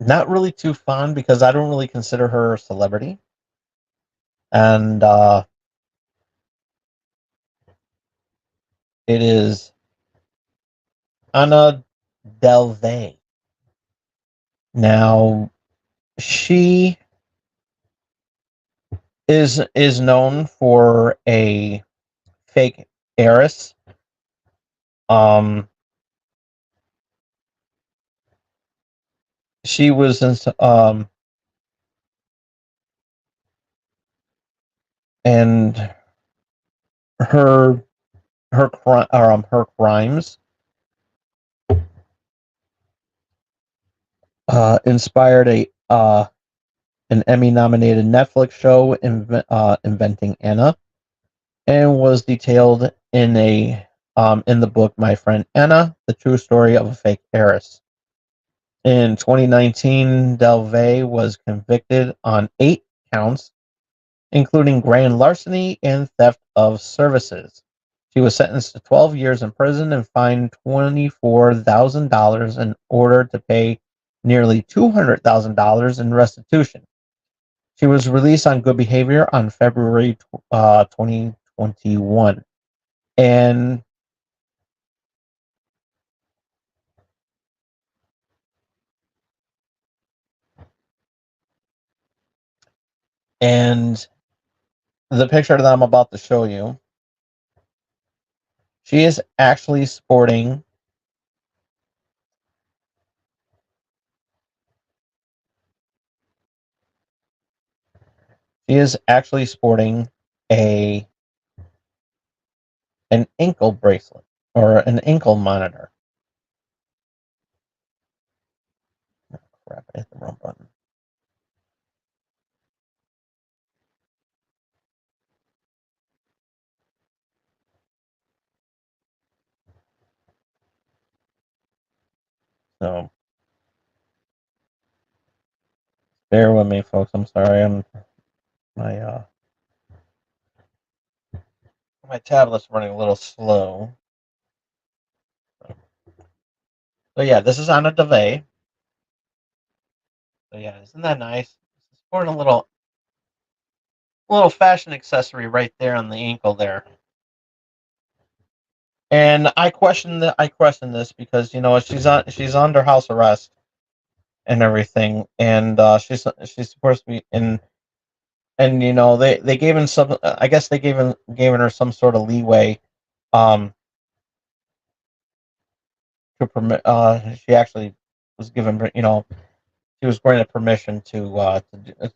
not really too fond, because I don't really consider her a celebrity, and it is Anna Delvey. Now, she is known for a fake heiress. Um, she was in and her her crimes inspired a an Emmy nominated Netflix show inventing Anna, and was detailed in the book My Friend Anna: The True Story of a Fake Heiress. In 2019, Delvey was convicted on 8 counts, including grand larceny and theft of services. She was sentenced to 12 years in prison and fined $24,000 and ordered to pay nearly $200,000 in restitution. She was released on good behavior on February 2021. And and the picture that I'm about to show you, she is actually sporting a an ankle bracelet or an ankle monitor. Crap, I hit the wrong button. So bear with me, folks. I'm sorry. My my tablet's running a little slow. So yeah, this is Anna Devey. So yeah, isn't that nice? Sporting a little fashion accessory right there on the ankle there. And I question this because she's under house arrest and everything, and she's supposed to be in, and they gave him some, I guess they gave her some sort of leeway, um to permit, she actually was given, she was granted permission to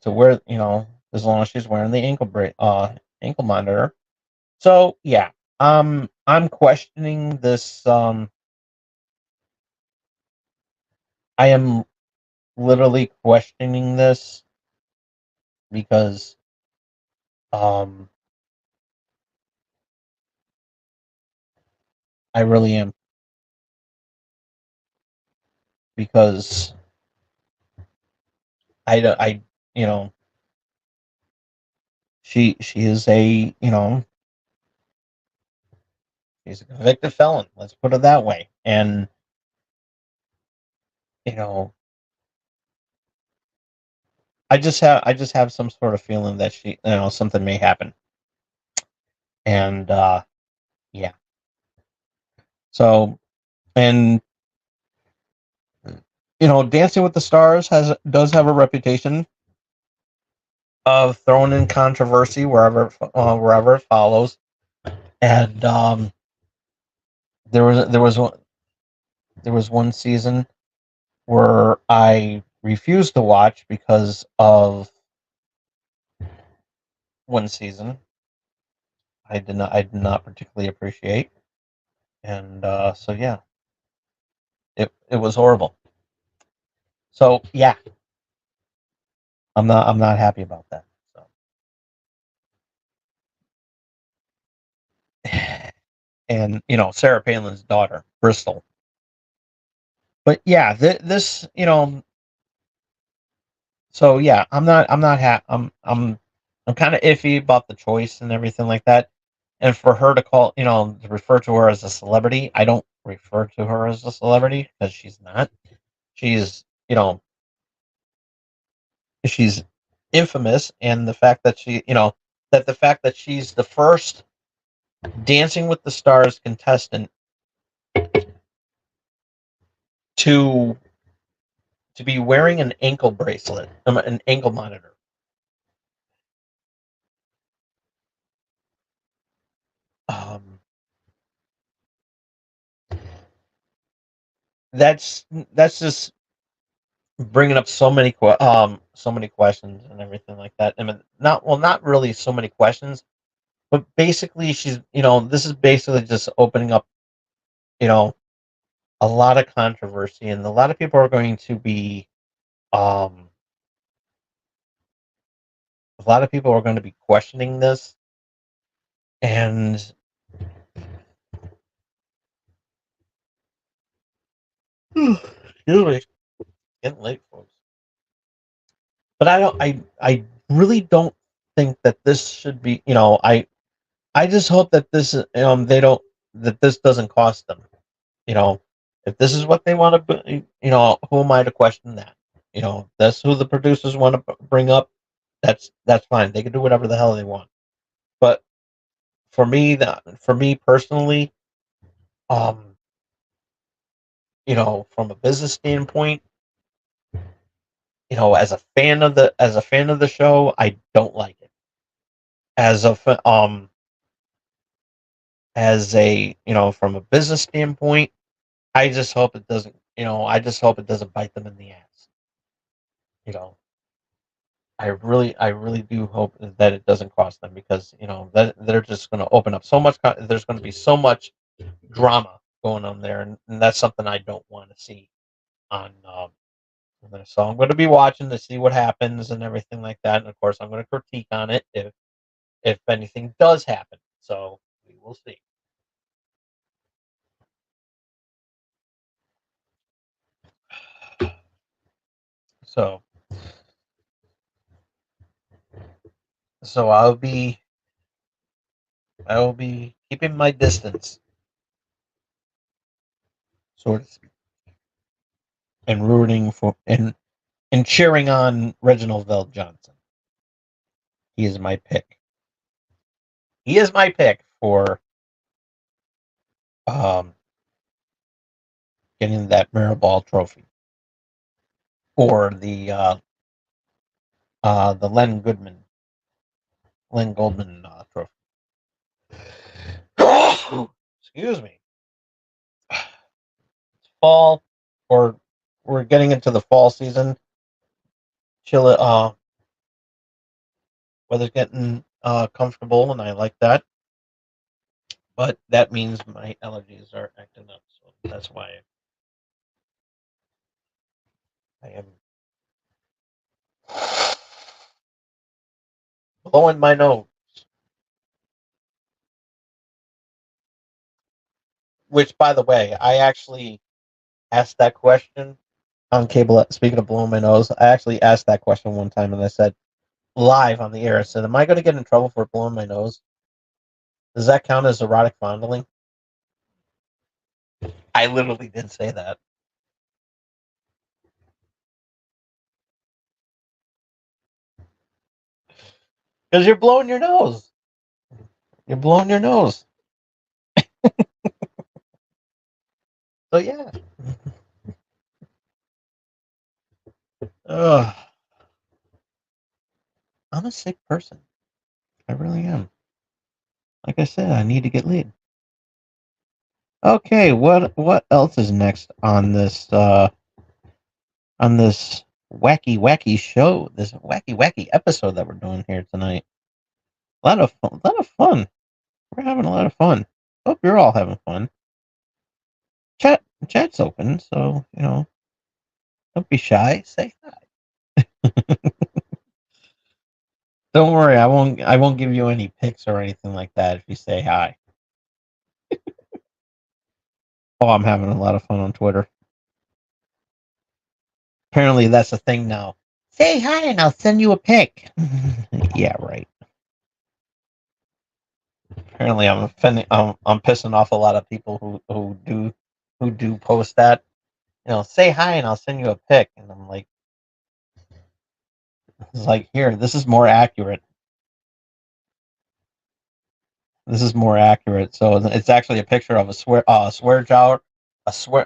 wear, as long as she's wearing the ankle monitor. So yeah, I'm questioning this. I am literally questioning this because um I really am, because I you know she is a, she's a convicted felon. Let's put it that way. And you know I just have some sort of feeling that something may happen. And yeah. So, and Dancing with the Stars does have a reputation of throwing in controversy wherever it follows. And there was one season where I refused to watch because of one season I did not particularly appreciate. And so yeah, it was horrible. So yeah, I'm not happy about that. So and Sarah Palin's daughter, Bristol. But yeah, this, so yeah, I'm not I'm kind of iffy about the choice and everything like that. And for her to to refer to her as a celebrity, I don't refer to her as a celebrity because she's not. She's, she's infamous, and the fact that she's the first Dancing with the Stars contestant to be wearing an ankle bracelet, an ankle monitor. Um, that's just bringing up so many questions and everything like that. I mean, not really so many questions, but basically she's this is basically just opening up you know a lot of controversy, and a lot of people are going to be um a lot of people are going to be questioning this, and excuse me, getting late, folks. But I really don't think that this should be. I just hope that they don't that this doesn't cost them. You know, if this is what they want to, who am I to question that? That's who the producers want to bring up. That's fine. They can do whatever the hell they want. But for me personally, um, from a business standpoint, as a fan of the show, I don't like it. As a from a business standpoint, I just hope it doesn't. I just hope it doesn't bite them in the ass. You know, I really do hope that it doesn't cost them, because that they're just going to open up so much. There's going to be so much drama going on there, and that's something I don't want to see on there. So I'm going to be watching to see what happens and everything like that, and of course I'm going to critique on it if anything does happen. So we will see. So so I will be keeping my distance, sort of, and rooting for and cheering on Reginald VelJohnson. He is my pick. He is my pick for um, getting that Mirrorball trophy, or the Len Goldman trophy. Excuse me. Fall, or we're getting into the fall season. Chill. Weather's getting comfortable, and I like that. But that means my allergies are acting up, so that's why I am blowing my nose. Which, by the way, I actually asked that question on cable. Speaking of blowing my nose, I actually asked that question one time, and I said live on the air. I said, "Am I going to get in trouble for blowing my nose? Does that count as erotic fondling?" I literally did say that, because you're blowing your nose. You're blowing your nose. So yeah. Ugh. I'm a sick person. I really am. Like I said, I need to get laid. Okay, what else is next on this wacky show, this wacky episode that we're doing here tonight? A lot of fun. We're having a lot of fun. Hope you're all having fun. Chat's open, so don't be shy. Say hi. Don't worry, I won't give you any pics or anything like that if you say hi. Oh, I'm having a lot of fun on Twitter. Apparently that's a thing now. Say hi and I'll send you a pic. Yeah, right. Apparently I'm offending I'm pissing off a lot of people who do post that. Say hi and I'll send you a pic. And I'm like, it's like, here, this is more accurate. This is more accurate. So it's actually a picture of a swear jar, a swear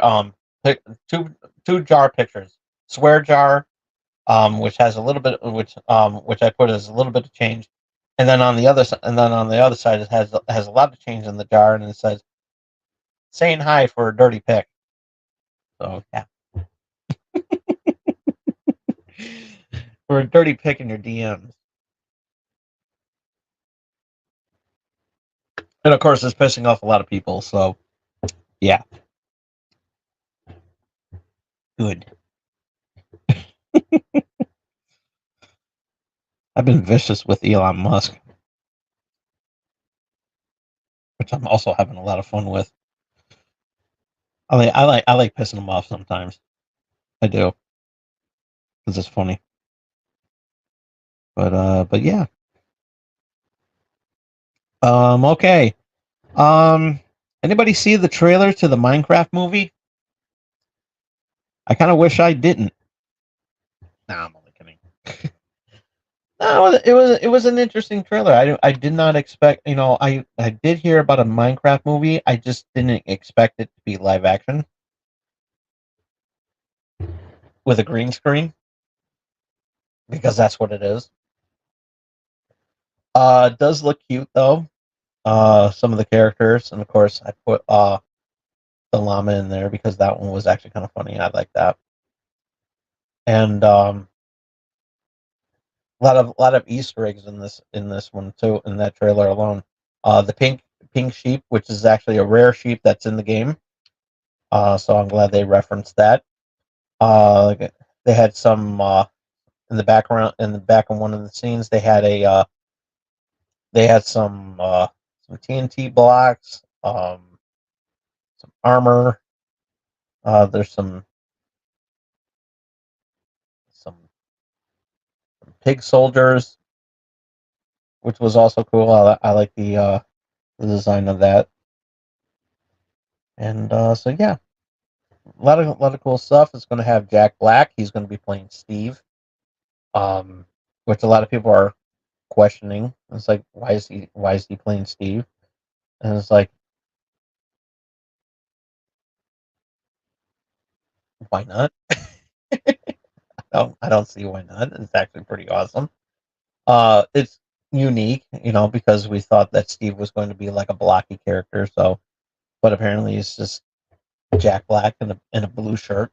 two jar pictures. Swear jar, which has a little bit, which I put as a little bit of change, and then on the other side it has a lot of change in the jar, and it says saying hi for a dirty pic. So yeah. or a dirty pic in your DMs. And of course, it's pissing off a lot of people. So yeah, good. I've been vicious with Elon Musk, which I'm also having a lot of fun with. I like pissing him off sometimes. I do because it's funny. But yeah. Okay. Um, Anybody see the trailer to the Minecraft movie? I kind of wish I didn't. Nah, I'm only kidding. No, it was an interesting trailer. I did not expect. I did hear about a Minecraft movie. I just didn't expect it to be live action with a green screen because that's what it is. It does look cute though. Some of the characters, and of course, I put the llama in there because that one was actually kind of funny. I like that, and a lot of Easter eggs in this one too. In that trailer alone, the pink sheep, which is actually a rare sheep that's in the game. So I'm glad they referenced that. Uh, they had some in the background in the back of one of the scenes. They had some TNT blocks, some armor. There's some pig soldiers, which was also cool. I like the design of that, and so yeah, a lot of cool stuff. It's going to have Jack Black. He's going to be playing Steve, um, which a lot of people are questioning. It's like, why is he playing Steve? And it's like, why not? I don't see why not. It's actually pretty awesome. It's unique, because we thought that Steve was going to be like a blocky character. So, but apparently it's just Jack Black in a blue shirt.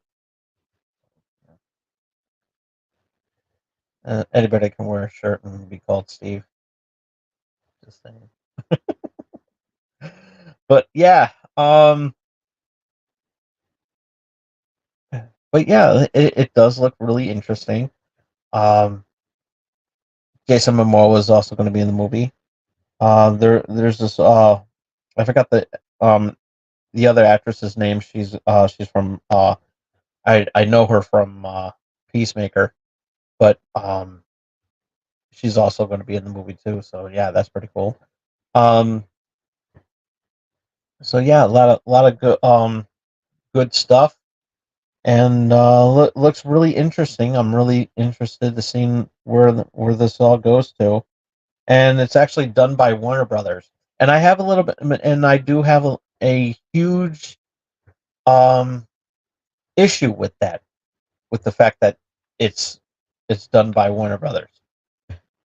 Anybody can wear a shirt and be called Steve. Just saying. But yeah, but yeah, it does look really interesting. Um, Jason Momoa is also going to be in the movie. There's this. I forgot the other actress's name. She's from. I know her from Peacemaker, but she's also going to be in the movie too. So yeah, that's pretty cool. Um, so yeah, a lot of good stuff, and looks really interesting. I'm really interested to see where this all goes to, and it's actually done by Warner Brothers. And I have a little bit, and I do have a huge um issue with the fact that it's it's done by Warner Brothers.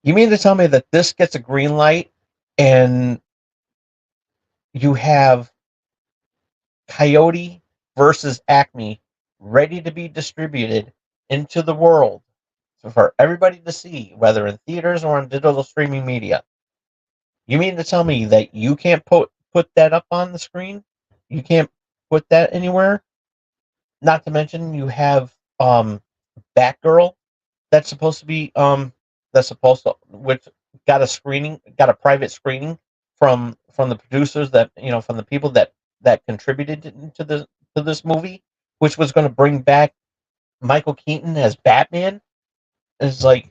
You mean to tell me that this gets a green light and you have Coyote versus Acme ready to be distributed into the world for everybody to see, whether in theaters or on digital streaming media? You mean to tell me that you can't put that up on the screen? You can't put that anywhere? Not to mention you have Batgirl that's supposed to be which got a private screening from the producers, that from the people that contributed to this movie, which was going to bring back Michael Keaton as Batman. It's like,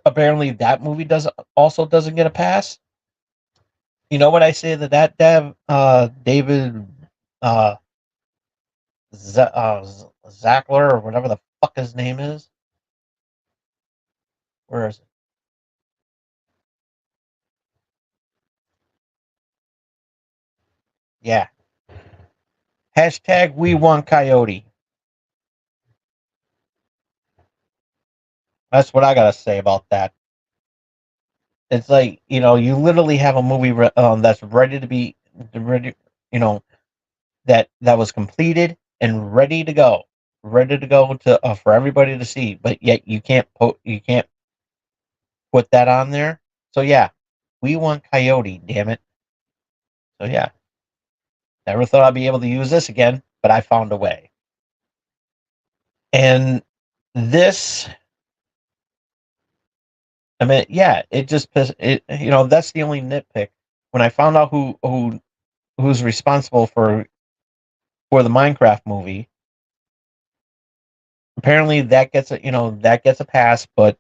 apparently that movie doesn't get a pass. You know what I say that David uh, Zackler, or whatever the fuck his name is. Where is it? Yeah. Hashtag we want Coyote. That's what I gotta say about that. It's like, you literally have a movie that's ready to be ready, you know, that was completed and ready to go. ready to go to for everybody to see, but yet you can't put that on there. So yeah, we want Coyote, damn it. So yeah, never thought I'd be able to use this again, but I found a way. And this, I mean, yeah, it just it. You know, that's the only nitpick. When I found out who's responsible for the Minecraft movie, apparently that gets a that gets a pass, but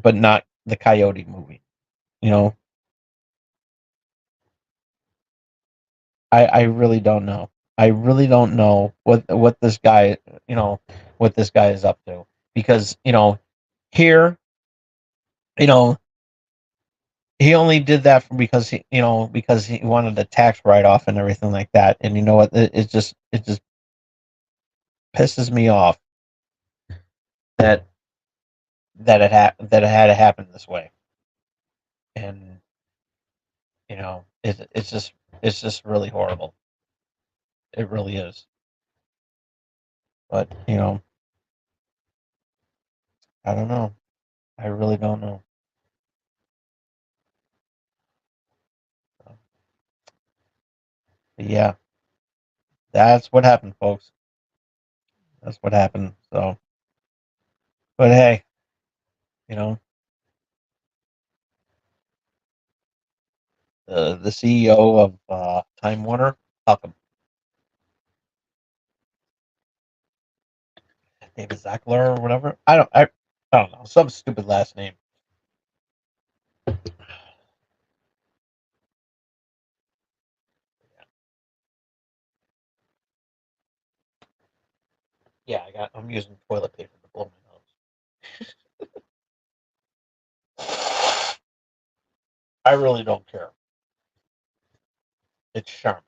not the Coyote movie. You know, I really don't know. I really don't know what this guy what this guy is up to, because here you know he only did that because because he wanted a tax write off and everything like that. And you know what? It just pisses me off that that it had to happen this way. And it's just really horrible. It really is. But I don't know. I really don't know. But yeah, that's what happened, folks. That's what happened. So, but hey, you know, the CEO of Time Warner, Huckham, David Zackler or whatever. I don't know, some stupid last name. Yeah, I'm using toilet paper to blow my nose. I really don't care. It's Charmin.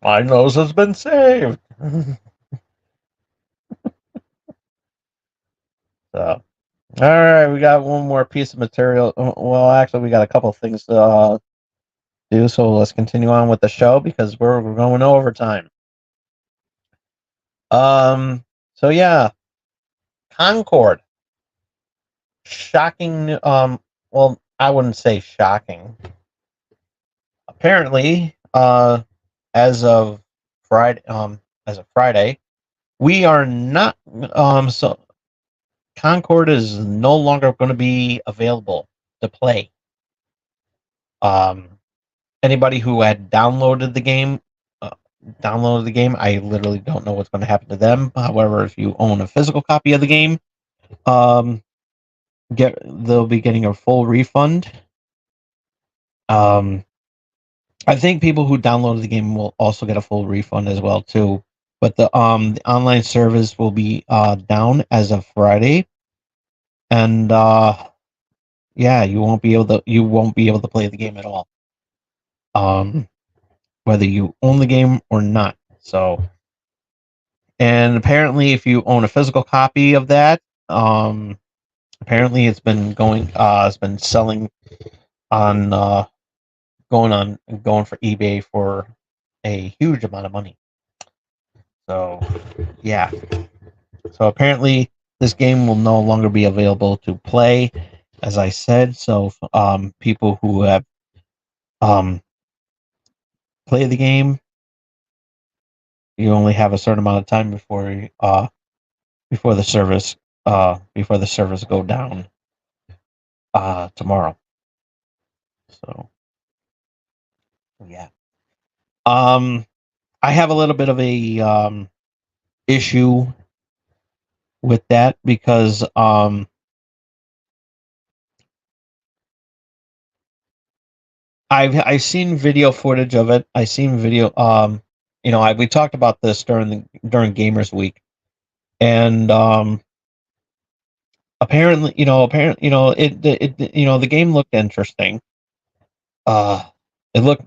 My nose has been saved. So, all right, we got one more piece of material. Well, actually, we got a couple of things to do. So let's continue on with the show because we're going overtime. So yeah, Concord. Shocking. Well, I wouldn't say shocking. Apparently, as of Friday, we are not. So Concord is no longer going to be available to play. Um, Anybody who had uh, downloaded the game, I literally don't know what's going to happen to them. However, if you own a physical copy of the game, um, they'll be getting a full refund. Um, I think people who downloaded the game will also get a full refund as well too. But the online service will be down as of Friday, and yeah, you won't be able to play the game at all. Um, Whether you own the game or not. So, and apparently, if you own a physical copy of that, apparently it's been selling on going for eBay for a huge amount of money. So, yeah. So apparently, this game will no longer be available to play, as I said. So, people who have um played the game, you only have a certain amount of time before the service go down tomorrow. So yeah. Um I have a little bit of a issue with that because I've seen video footage of it. I've seen video we talked about this during Gamers Week. And apparently the game looked interesting. Uh it looked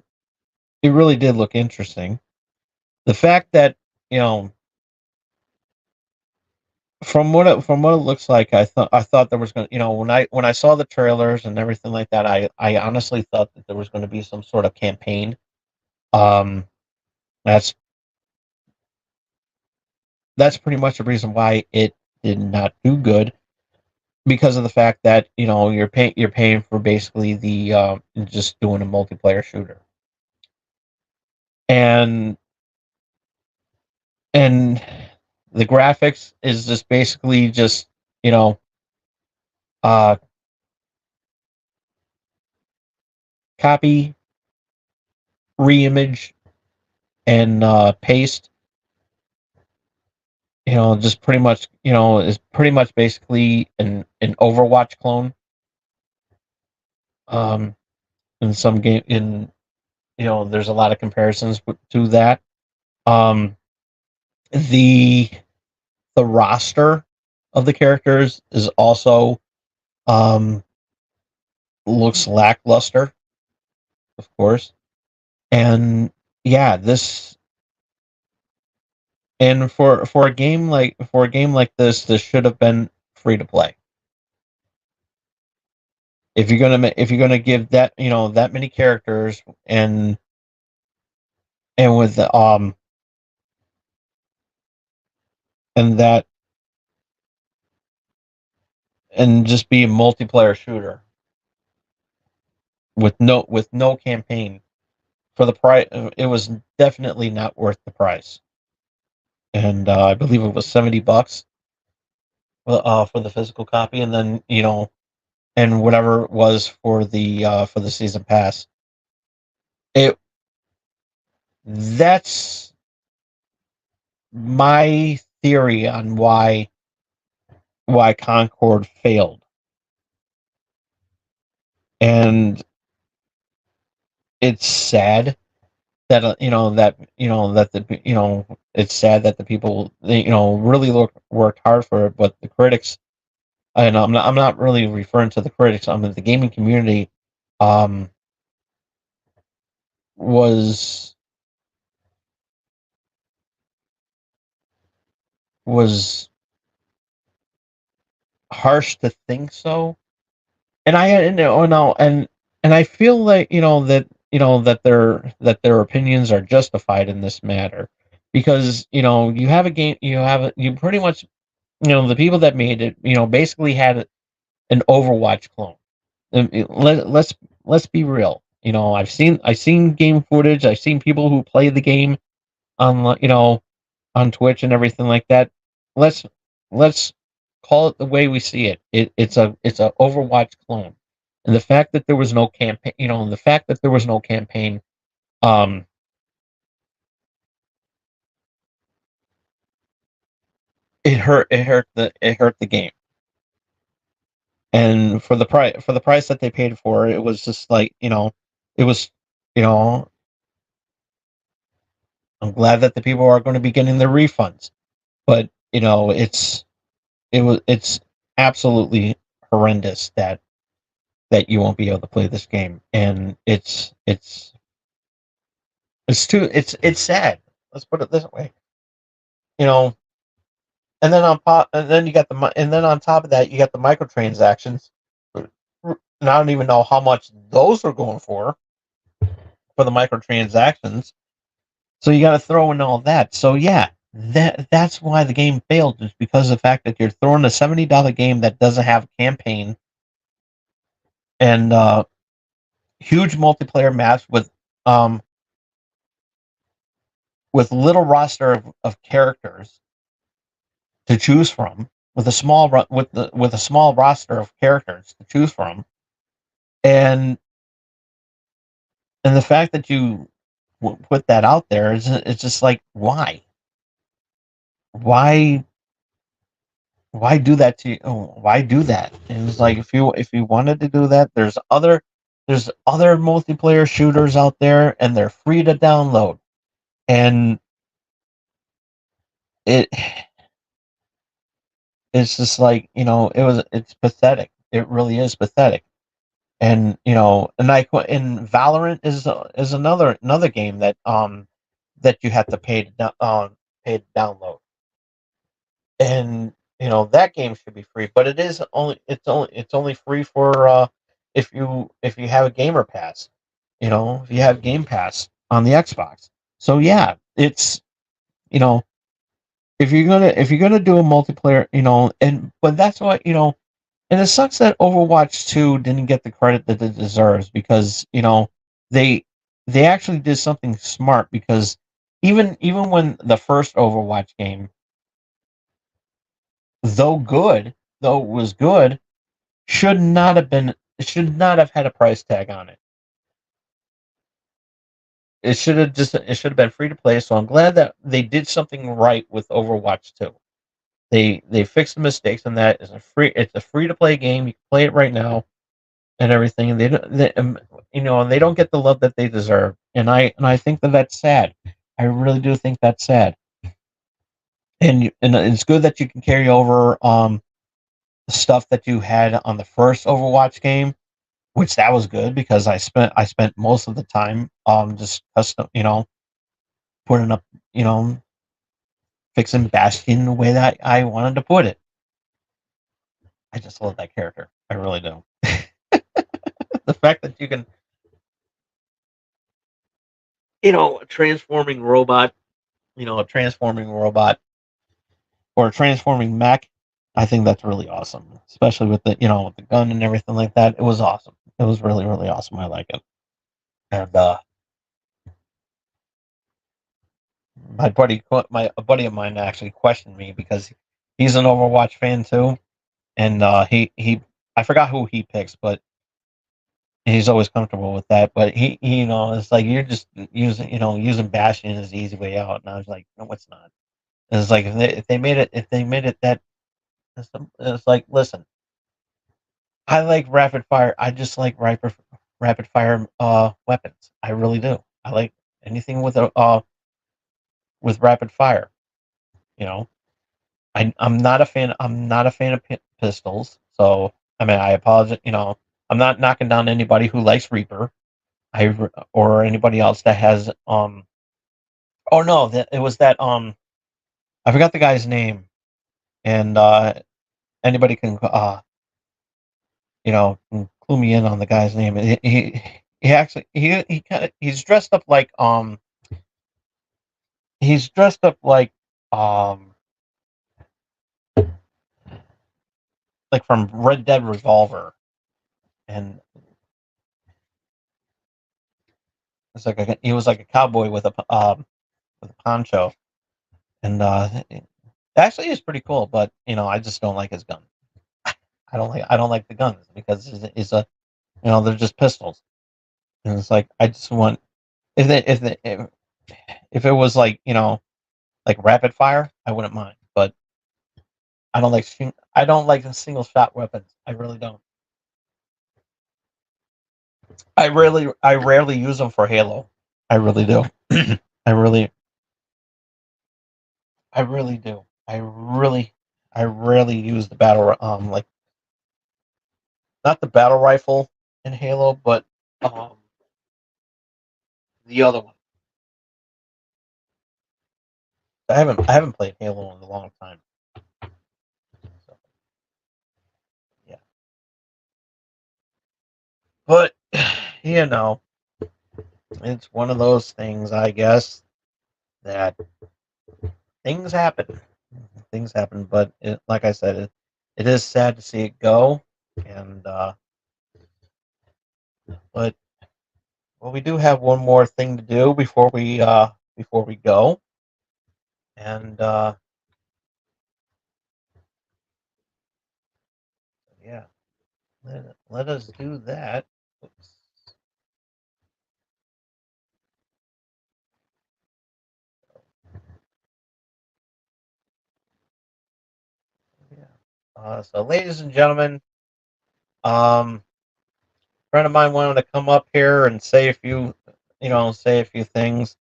it really did look interesting. The fact that you know from what it looks like, I thought there was gonna, when I saw the trailers and everything like that, I honestly thought that there was going to be some sort of campaign. Um, that's that's pretty much the reason why it did not do good, because of the fact that you're paying for basically the just doing a multiplayer shooter, and and the graphics is just basically just you know uh copy, reimage, and paste. Just pretty much, is pretty much basically an Overwatch clone. Um, in some game, there's a lot of comparisons to that. Um, the the roster of the characters is also um looks lackluster, of course, and yeah, this and for a game like this should have been free to play. If you're gonna give that that many characters, and with and that and just be a multiplayer shooter with no campaign for the price, it was definitely not worth the price. And I believe it was $70 for the physical copy, and then and whatever it was for the season pass. It That's my theory on why Concord failed. And it's sad that it's sad that the people really worked hard for it, but the critics, and I'm not really referring to the critics, I mean the gaming community, um was was harsh to think so. And I no and I feel like that their opinions are justified in this matter, because you have a game, you pretty much, the people that made it, basically had an Overwatch clone. Let's be real. I've seen game footage. I've seen people who play the game on on Twitch and everything like that. Let's let's call it the way we see it. It's a Overwatch clone, and the fact that there was no campaign, um, it hurt the game, and for the price that they paid for it, it was just like it was you know I'm glad that the people are going to be getting their refunds, but it's absolutely horrendous that you won't be able to play this game, and it's sad. Let's put it this way, you know. And then on top of that, you got the microtransactions. And I don't even know how much those are going for the microtransactions. So you got to throw in all that. So yeah, that's why the game failed, is because of the fact that you're throwing a $70 game that doesn't have a campaign, and huge multiplayer maps um with little roster of characters to choose from, with a small roster of characters to choose from, and the fact that you put that out there is, it's just like, why why do that to you? Why do that? And it's like, if you wanted to do that, there's other multiplayer shooters out there, and they're free to download, and it it's just like, it's pathetic. It really is pathetic. And and Valorant is another game that you have to pay to download. And that game should be free, but it's only free for if you have a gamer pass. If you have Game Pass on the Xbox. So yeah, it's you know if you're gonna do a multiplayer, and but that's what and it sucks that Overwatch 2 didn't get the credit that it deserves because they they actually did something smart because even when the first Overwatch game, though it was good, should not have had a price tag on it. It should have been free to play. So I'm glad that they did something right with Overwatch 2. They fixed the mistakes in that. It's a free to play game. You can play it right now and everything. And they don't get the love that they deserve. And I think that that's sad. I really do think that's sad. And it's good that you can carry over stuff that you had on the first Overwatch game, which that was good because I spent most of the time just custom, putting up, you know, fixing Bastion the way that I wanted to put it. I just love that character. I really do. The fact that you can, a transforming robot, a transforming robot or a transforming mech, I think that's really awesome. Especially with the gun and everything like that. It was awesome. It was really, really awesome. I like it. And a buddy of mine actually questioned me because he's an Overwatch fan too, and he I forgot who he picks, but he's always comfortable with that. But it's like you're just using Bastion as the easy way out, and I was like, no, it's not. And it's like if they made it that it's like, listen, I like rapid fire. I just like rapid fire weapons. I really do. I like anything with rapid fire. You know, I'm not a fan. I'm not a fan of pistols. So I mean, I apologize. I'm not knocking down anybody who likes Reaper. Or anybody else that has. Oh no, it was that. I forgot the guy's name, and anybody can clue me in on the guy's name. He actually he's dressed up um like from Red Dead Revolver, and he was like a cowboy with a poncho, and actually is pretty cool. But I just don't like his gun. I don't like the guns because they're just pistols, and it's like I just want if it was like rapid fire, I wouldn't mind, but I don't like the single shot weapons. I really don't. I rarely use them for Halo. I really do. I really I really do. I rarely use the like not the battle rifle in Halo, but um the other one. I haven't played Halo in a long time. So yeah. But you know, it's one of those things, I guess, that things happen. Things happen, but like I said, it is sad to see it go. And but well, we do have one more thing to do before we go, and yeah, let us do that. Oops. Yeah. So, ladies and gentlemen, a friend of mine wanted to come up here and say a few things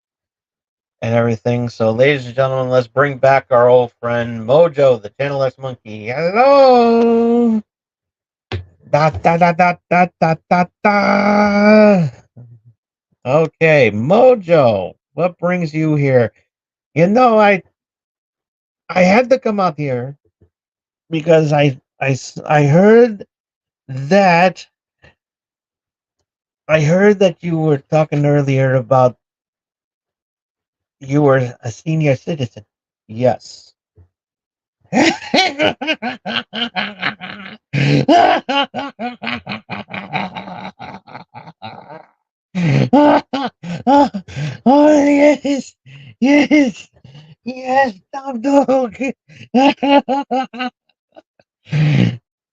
and everything. So, ladies and gentlemen, let's bring back our old friend Mojo, the Channel X Monkey. Hello. Da da da da da da da da. Okay, Mojo, what brings you here? I had to come out here because I heard that you were talking earlier about you were a senior citizen. Yes. Oh, yes, yes, yes, Tom Dog.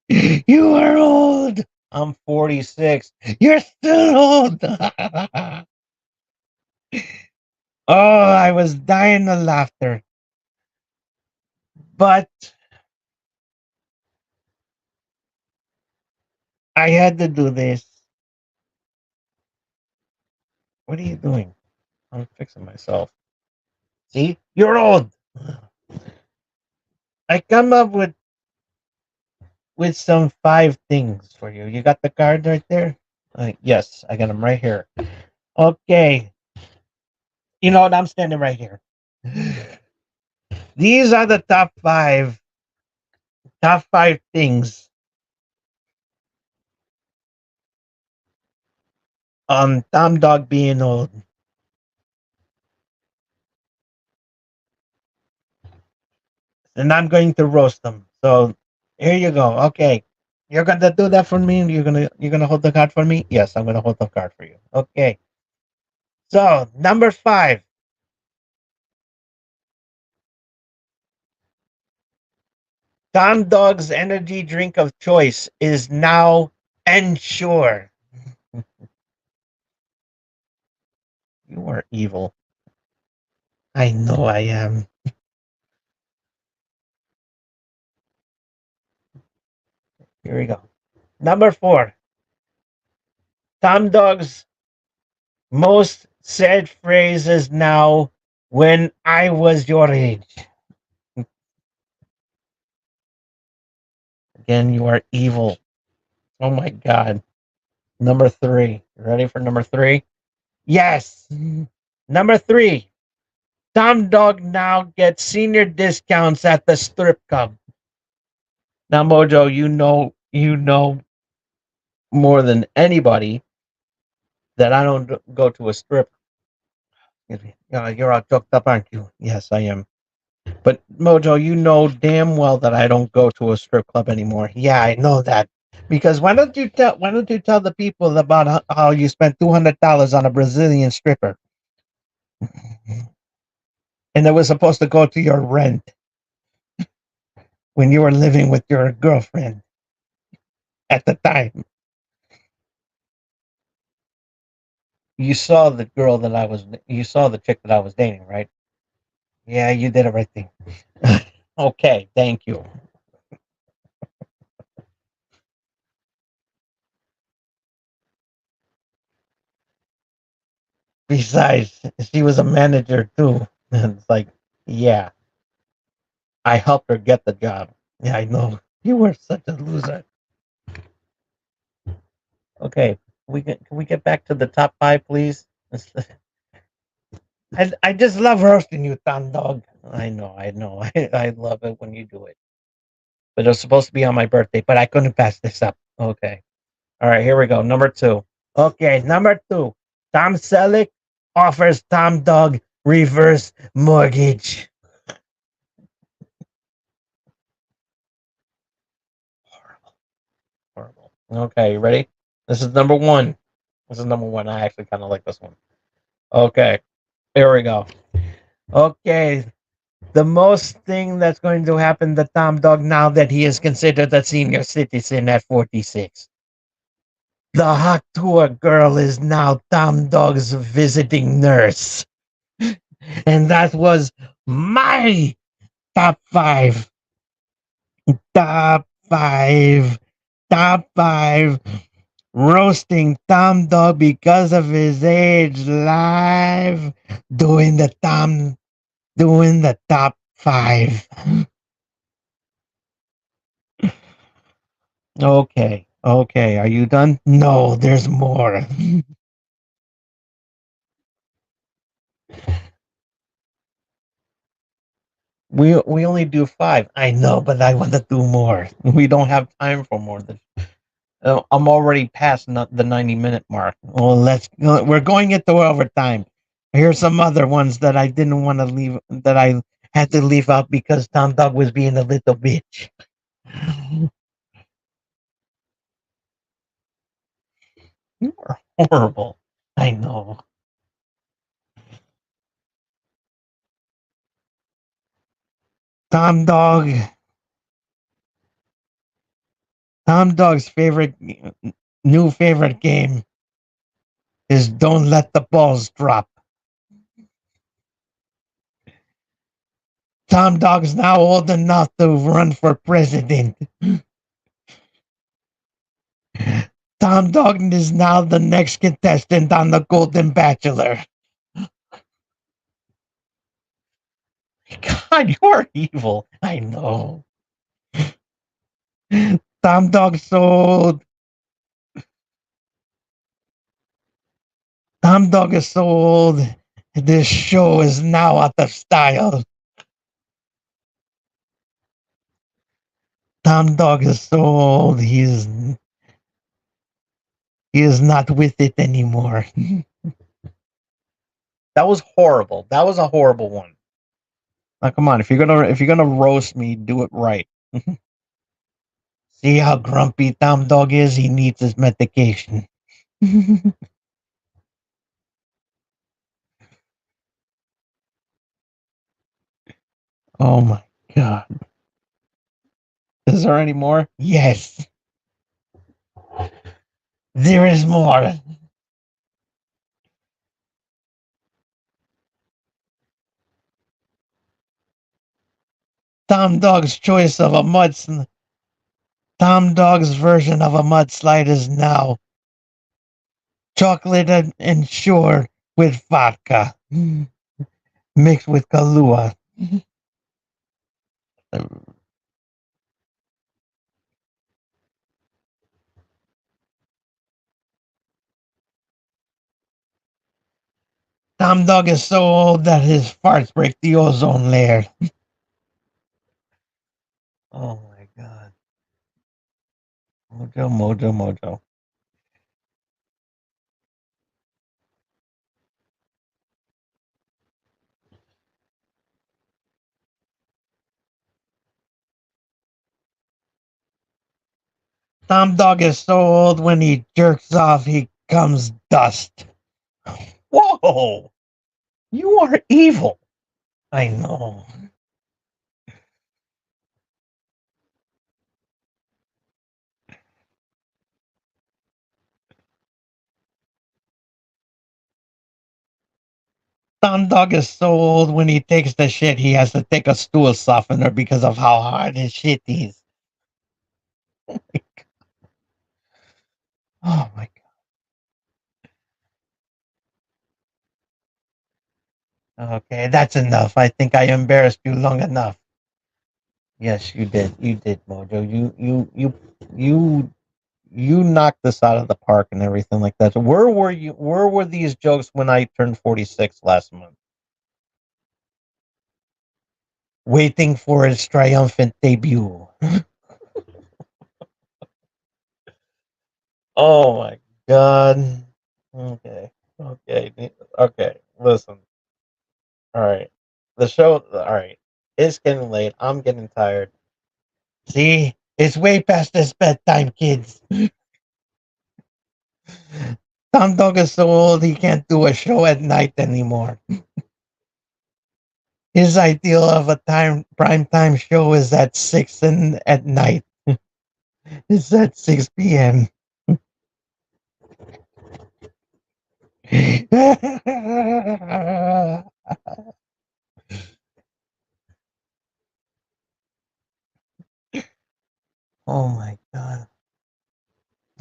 You are old. I'm 46. You're still old. Oh, I was dying of laughter. But I had to do this. What are you doing? I'm fixing myself. See? You're old. I come up with some 5 things for you. You got the card right there? Yes, I got them right here. Okay. You know what? I'm standing right here. These are the top five things on Tom Dog being old. And I'm going to roast them. So here you go. Okay. You're gonna do that for me? You're gonna hold the card for me? Yes, I'm gonna hold the card for you. Okay. So number 5, Tom Dog's energy drink of choice is now Ensure. You are evil. I know I am. Here we go. Number 4, Tom Dog's most said phrase is now when I was your age. Again, you are evil. Oh my God. Number 3. You ready for number 3? Yes. Number 3. Tom Dog now gets senior discounts at the strip club. Now, Mojo, you know more than anybody that I don't go to a strip. You're all choked up, aren't you? Yes, I am. But Mojo, you know damn well that I don't go to a strip club anymore. Yeah, I know that. Because why don't you tell the people about how you spent $200 on a Brazilian stripper and it was supposed to go to your rent when you were living with your girlfriend at the time? You saw the chick that I was dating, right? Yeah, you did it right thing. Okay, thank you. Besides, she was a manager too. And it's like, yeah, I helped her get the job. Yeah, I know. You were such a loser. Okay, can we get back to the top 5, please? I just love roasting you, Tom Dog. I know, I know. I love it when you do it. But it was supposed to be on my birthday, but I couldn't pass this up. Okay. All right, here we go. Number 2. Okay, number 2. Tom Selleck offers Tom Dog reverse mortgage. Horrible. Horrible. Okay, you ready? This is number 1. This is number 1. I actually kind of like this one. Okay, here we go. Okay, the most thing that's going to happen to Tom Dog now that he is considered a senior citizen at 46. The hot tour girl is now Tom Dog's visiting nurse. And that was my top 5. Top 5. Top 5. Roasting Tom Dog because of his age live. Doing the top 5. Okay. Okay. Are you done? No, there's more. We only do 5. I know, but I want to do more. We don't have time for more than. I'm already past the 90-minute mark. Well, we're going into overtime. Here's some other ones that I didn't want to leave, that I had to leave out because Tom Dog was being a little bitch. You are horrible. I know. Tom Dog. Tom Dog's new favorite game is Don't Let the Balls Drop. Tom Dog's now old enough to run for president. Tom Dog is now the next contestant on The Golden Bachelor. God, you're evil. I know. Tom Dog sold. Tom Dog is so old. This show is now out of style. Tom Dog is so old. He is not with it anymore. That was horrible. That was a horrible one. Now, come on, if you're gonna roast me, do it right. See how grumpy Tom Dog is? He needs his medication. Oh my god. Is there any more? Yes. There is more. Tom Dog's choice of a Tom Dog's version of a mudslide is now chocolate and shore with vodka mixed with Kahlua. Tom Dog is so old that his farts break the ozone layer. Oh my god. Mojo, mojo, mojo. Tom Dog is so old when he jerks off, he comes dust. Whoa! You are evil. I know. Tom Dog is so old when he takes the shit, he has to take a stool softener because of how hard his shit is. Oh my god. Okay, that's enough. I think I embarrassed you long enough. Yes, you did. You did, Mojo. You knocked this out of the park and everything like that. So where were you? Where were these jokes when I turned 46 last month? Waiting for its triumphant debut. Oh my god. Okay. Okay. Okay. Listen. All right. The show. All right. It's getting late. I'm getting tired. See, it's way past this bedtime, kids. Tom Dog is so old he can't do a show at night anymore. His ideal of a prime time show is at 6 at night. It's at 6 p.m. Oh my god.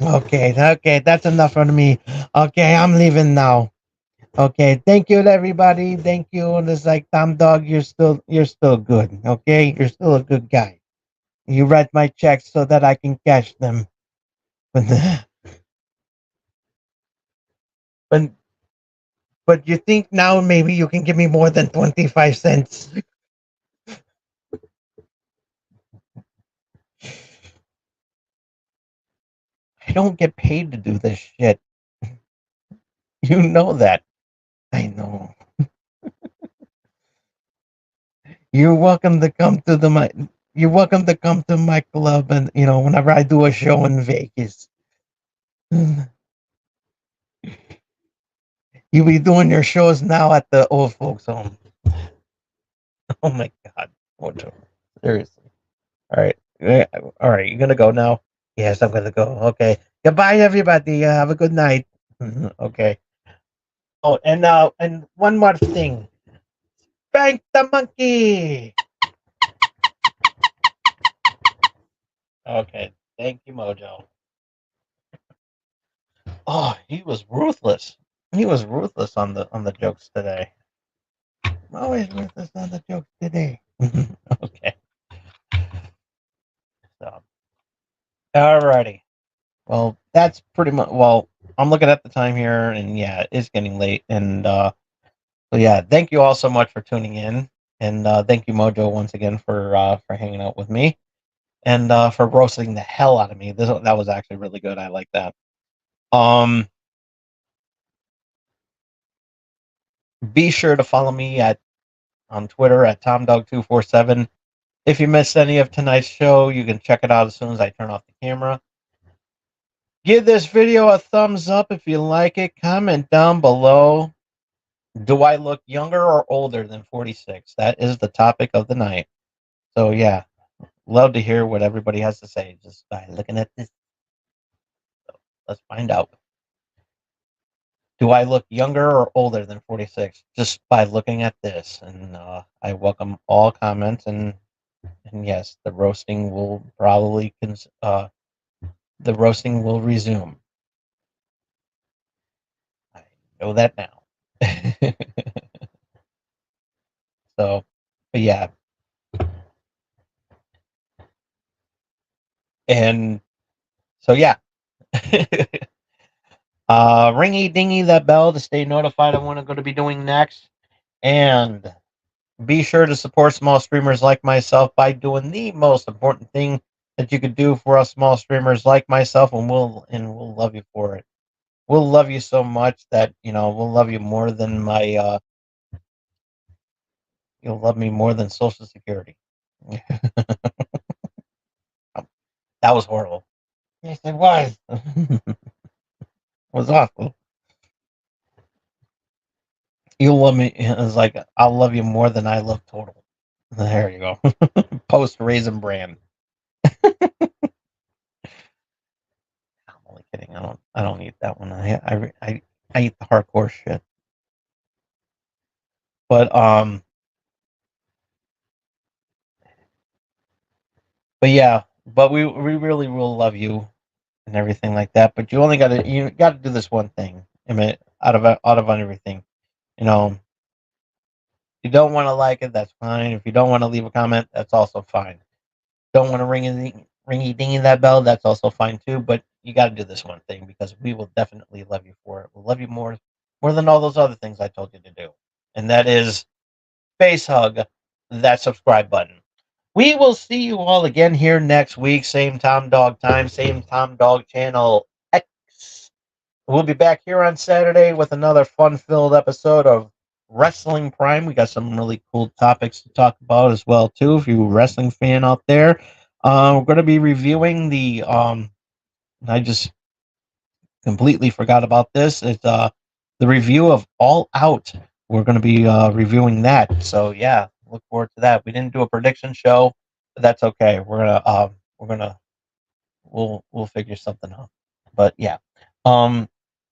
Okay, okay, that's enough for me. Okay, I'm leaving now. Okay, thank you everybody. Thank you. And it's like Tom Dog, you're still good. Okay, you're still a good guy. You write my checks so that I can cash them. But but but you think now maybe you can give me more than 25 cents? don't get paid to do this shit. You know that. I know. You're welcome to come to my. You're welcome to come to my club, and whenever I do a show in Vegas, you'll be doing your shows now at the old folks' home. Oh my God! Seriously. All right. All right. You're gonna go now. Yes, I'm gonna go. Okay. Goodbye, everybody. Have a good night. Okay. Oh, and one more thing. Spank the monkey. Okay. Thank you, Mojo. Oh, he was ruthless. He was ruthless on the jokes today. Always ruthless on the jokes today. Okay. So, alrighty. Well, that's pretty much. Well, I'm looking at the time here, and yeah, it's getting late. And so yeah, thank you all so much for tuning in, and thank you, Mojo, once again for hanging out with me and for roasting the hell out of me. That was actually really good. I like that. Um, be sure to follow me on Twitter at TomDog247. If you missed any of tonight's show, you can check it out as soon as I turn off the camera. Give this video a thumbs up if you like it. Comment down below. Do I look younger or older than 46? That is the topic of the night. So yeah, love to hear what everybody has to say just by looking at this. So let's find out. Do I look younger or older than 46? Just by looking at this. And I welcome all comments and yes, the roasting will resume. I know that now. So, but yeah. And so yeah. Ringy dingy that bell to stay notified of what I'm going to be doing next. And be sure to support small streamers like myself by doing the most important thing that you could do for us small streamers like myself, and we'll love you for it. We'll love you so much that we'll love you more than you'll love me more than Social Security. That was horrible. Yes, it was. It was awful. You love me. It's like I'll love you more than I love Total. There you go. Post Raisin Bran. I'm only kidding. I don't eat that one. I eat the hardcore shit. But but yeah, but we really will love you and everything like that. But you gotta do this one thing. I mean, out of everything, you know, you don't want to like it, that's fine. If you don't want to leave a comment, that's also fine. Don't want to ringy dingy that bell, that's also fine too. But you got to do this one thing because we will definitely love you for it. We'll love you more than all those other things I told you to do, and that is face hug that subscribe button. We will see you all again here next week. Same Tom Dog time, same Tom Dog channel X. We'll be back here on Saturday with another fun-filled episode of Wrestling Prime. We got some really cool topics to talk about as well too. If you're a wrestling fan out there, we're going to be reviewing the. I just completely forgot about this. It's the review of All Out. We're going to be reviewing that. So yeah, look forward to that. We didn't do a prediction show, but that's okay. We'll figure something out. But yeah, um,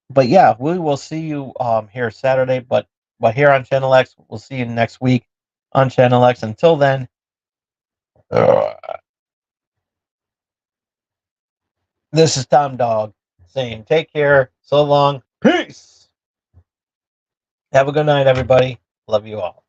but yeah, we will see you here Saturday. But here on Channel X, we'll see you next week on Channel X. Until then, uh, this is Tom Dog saying take care. So long. Peace. Have a good night, everybody. Love you all.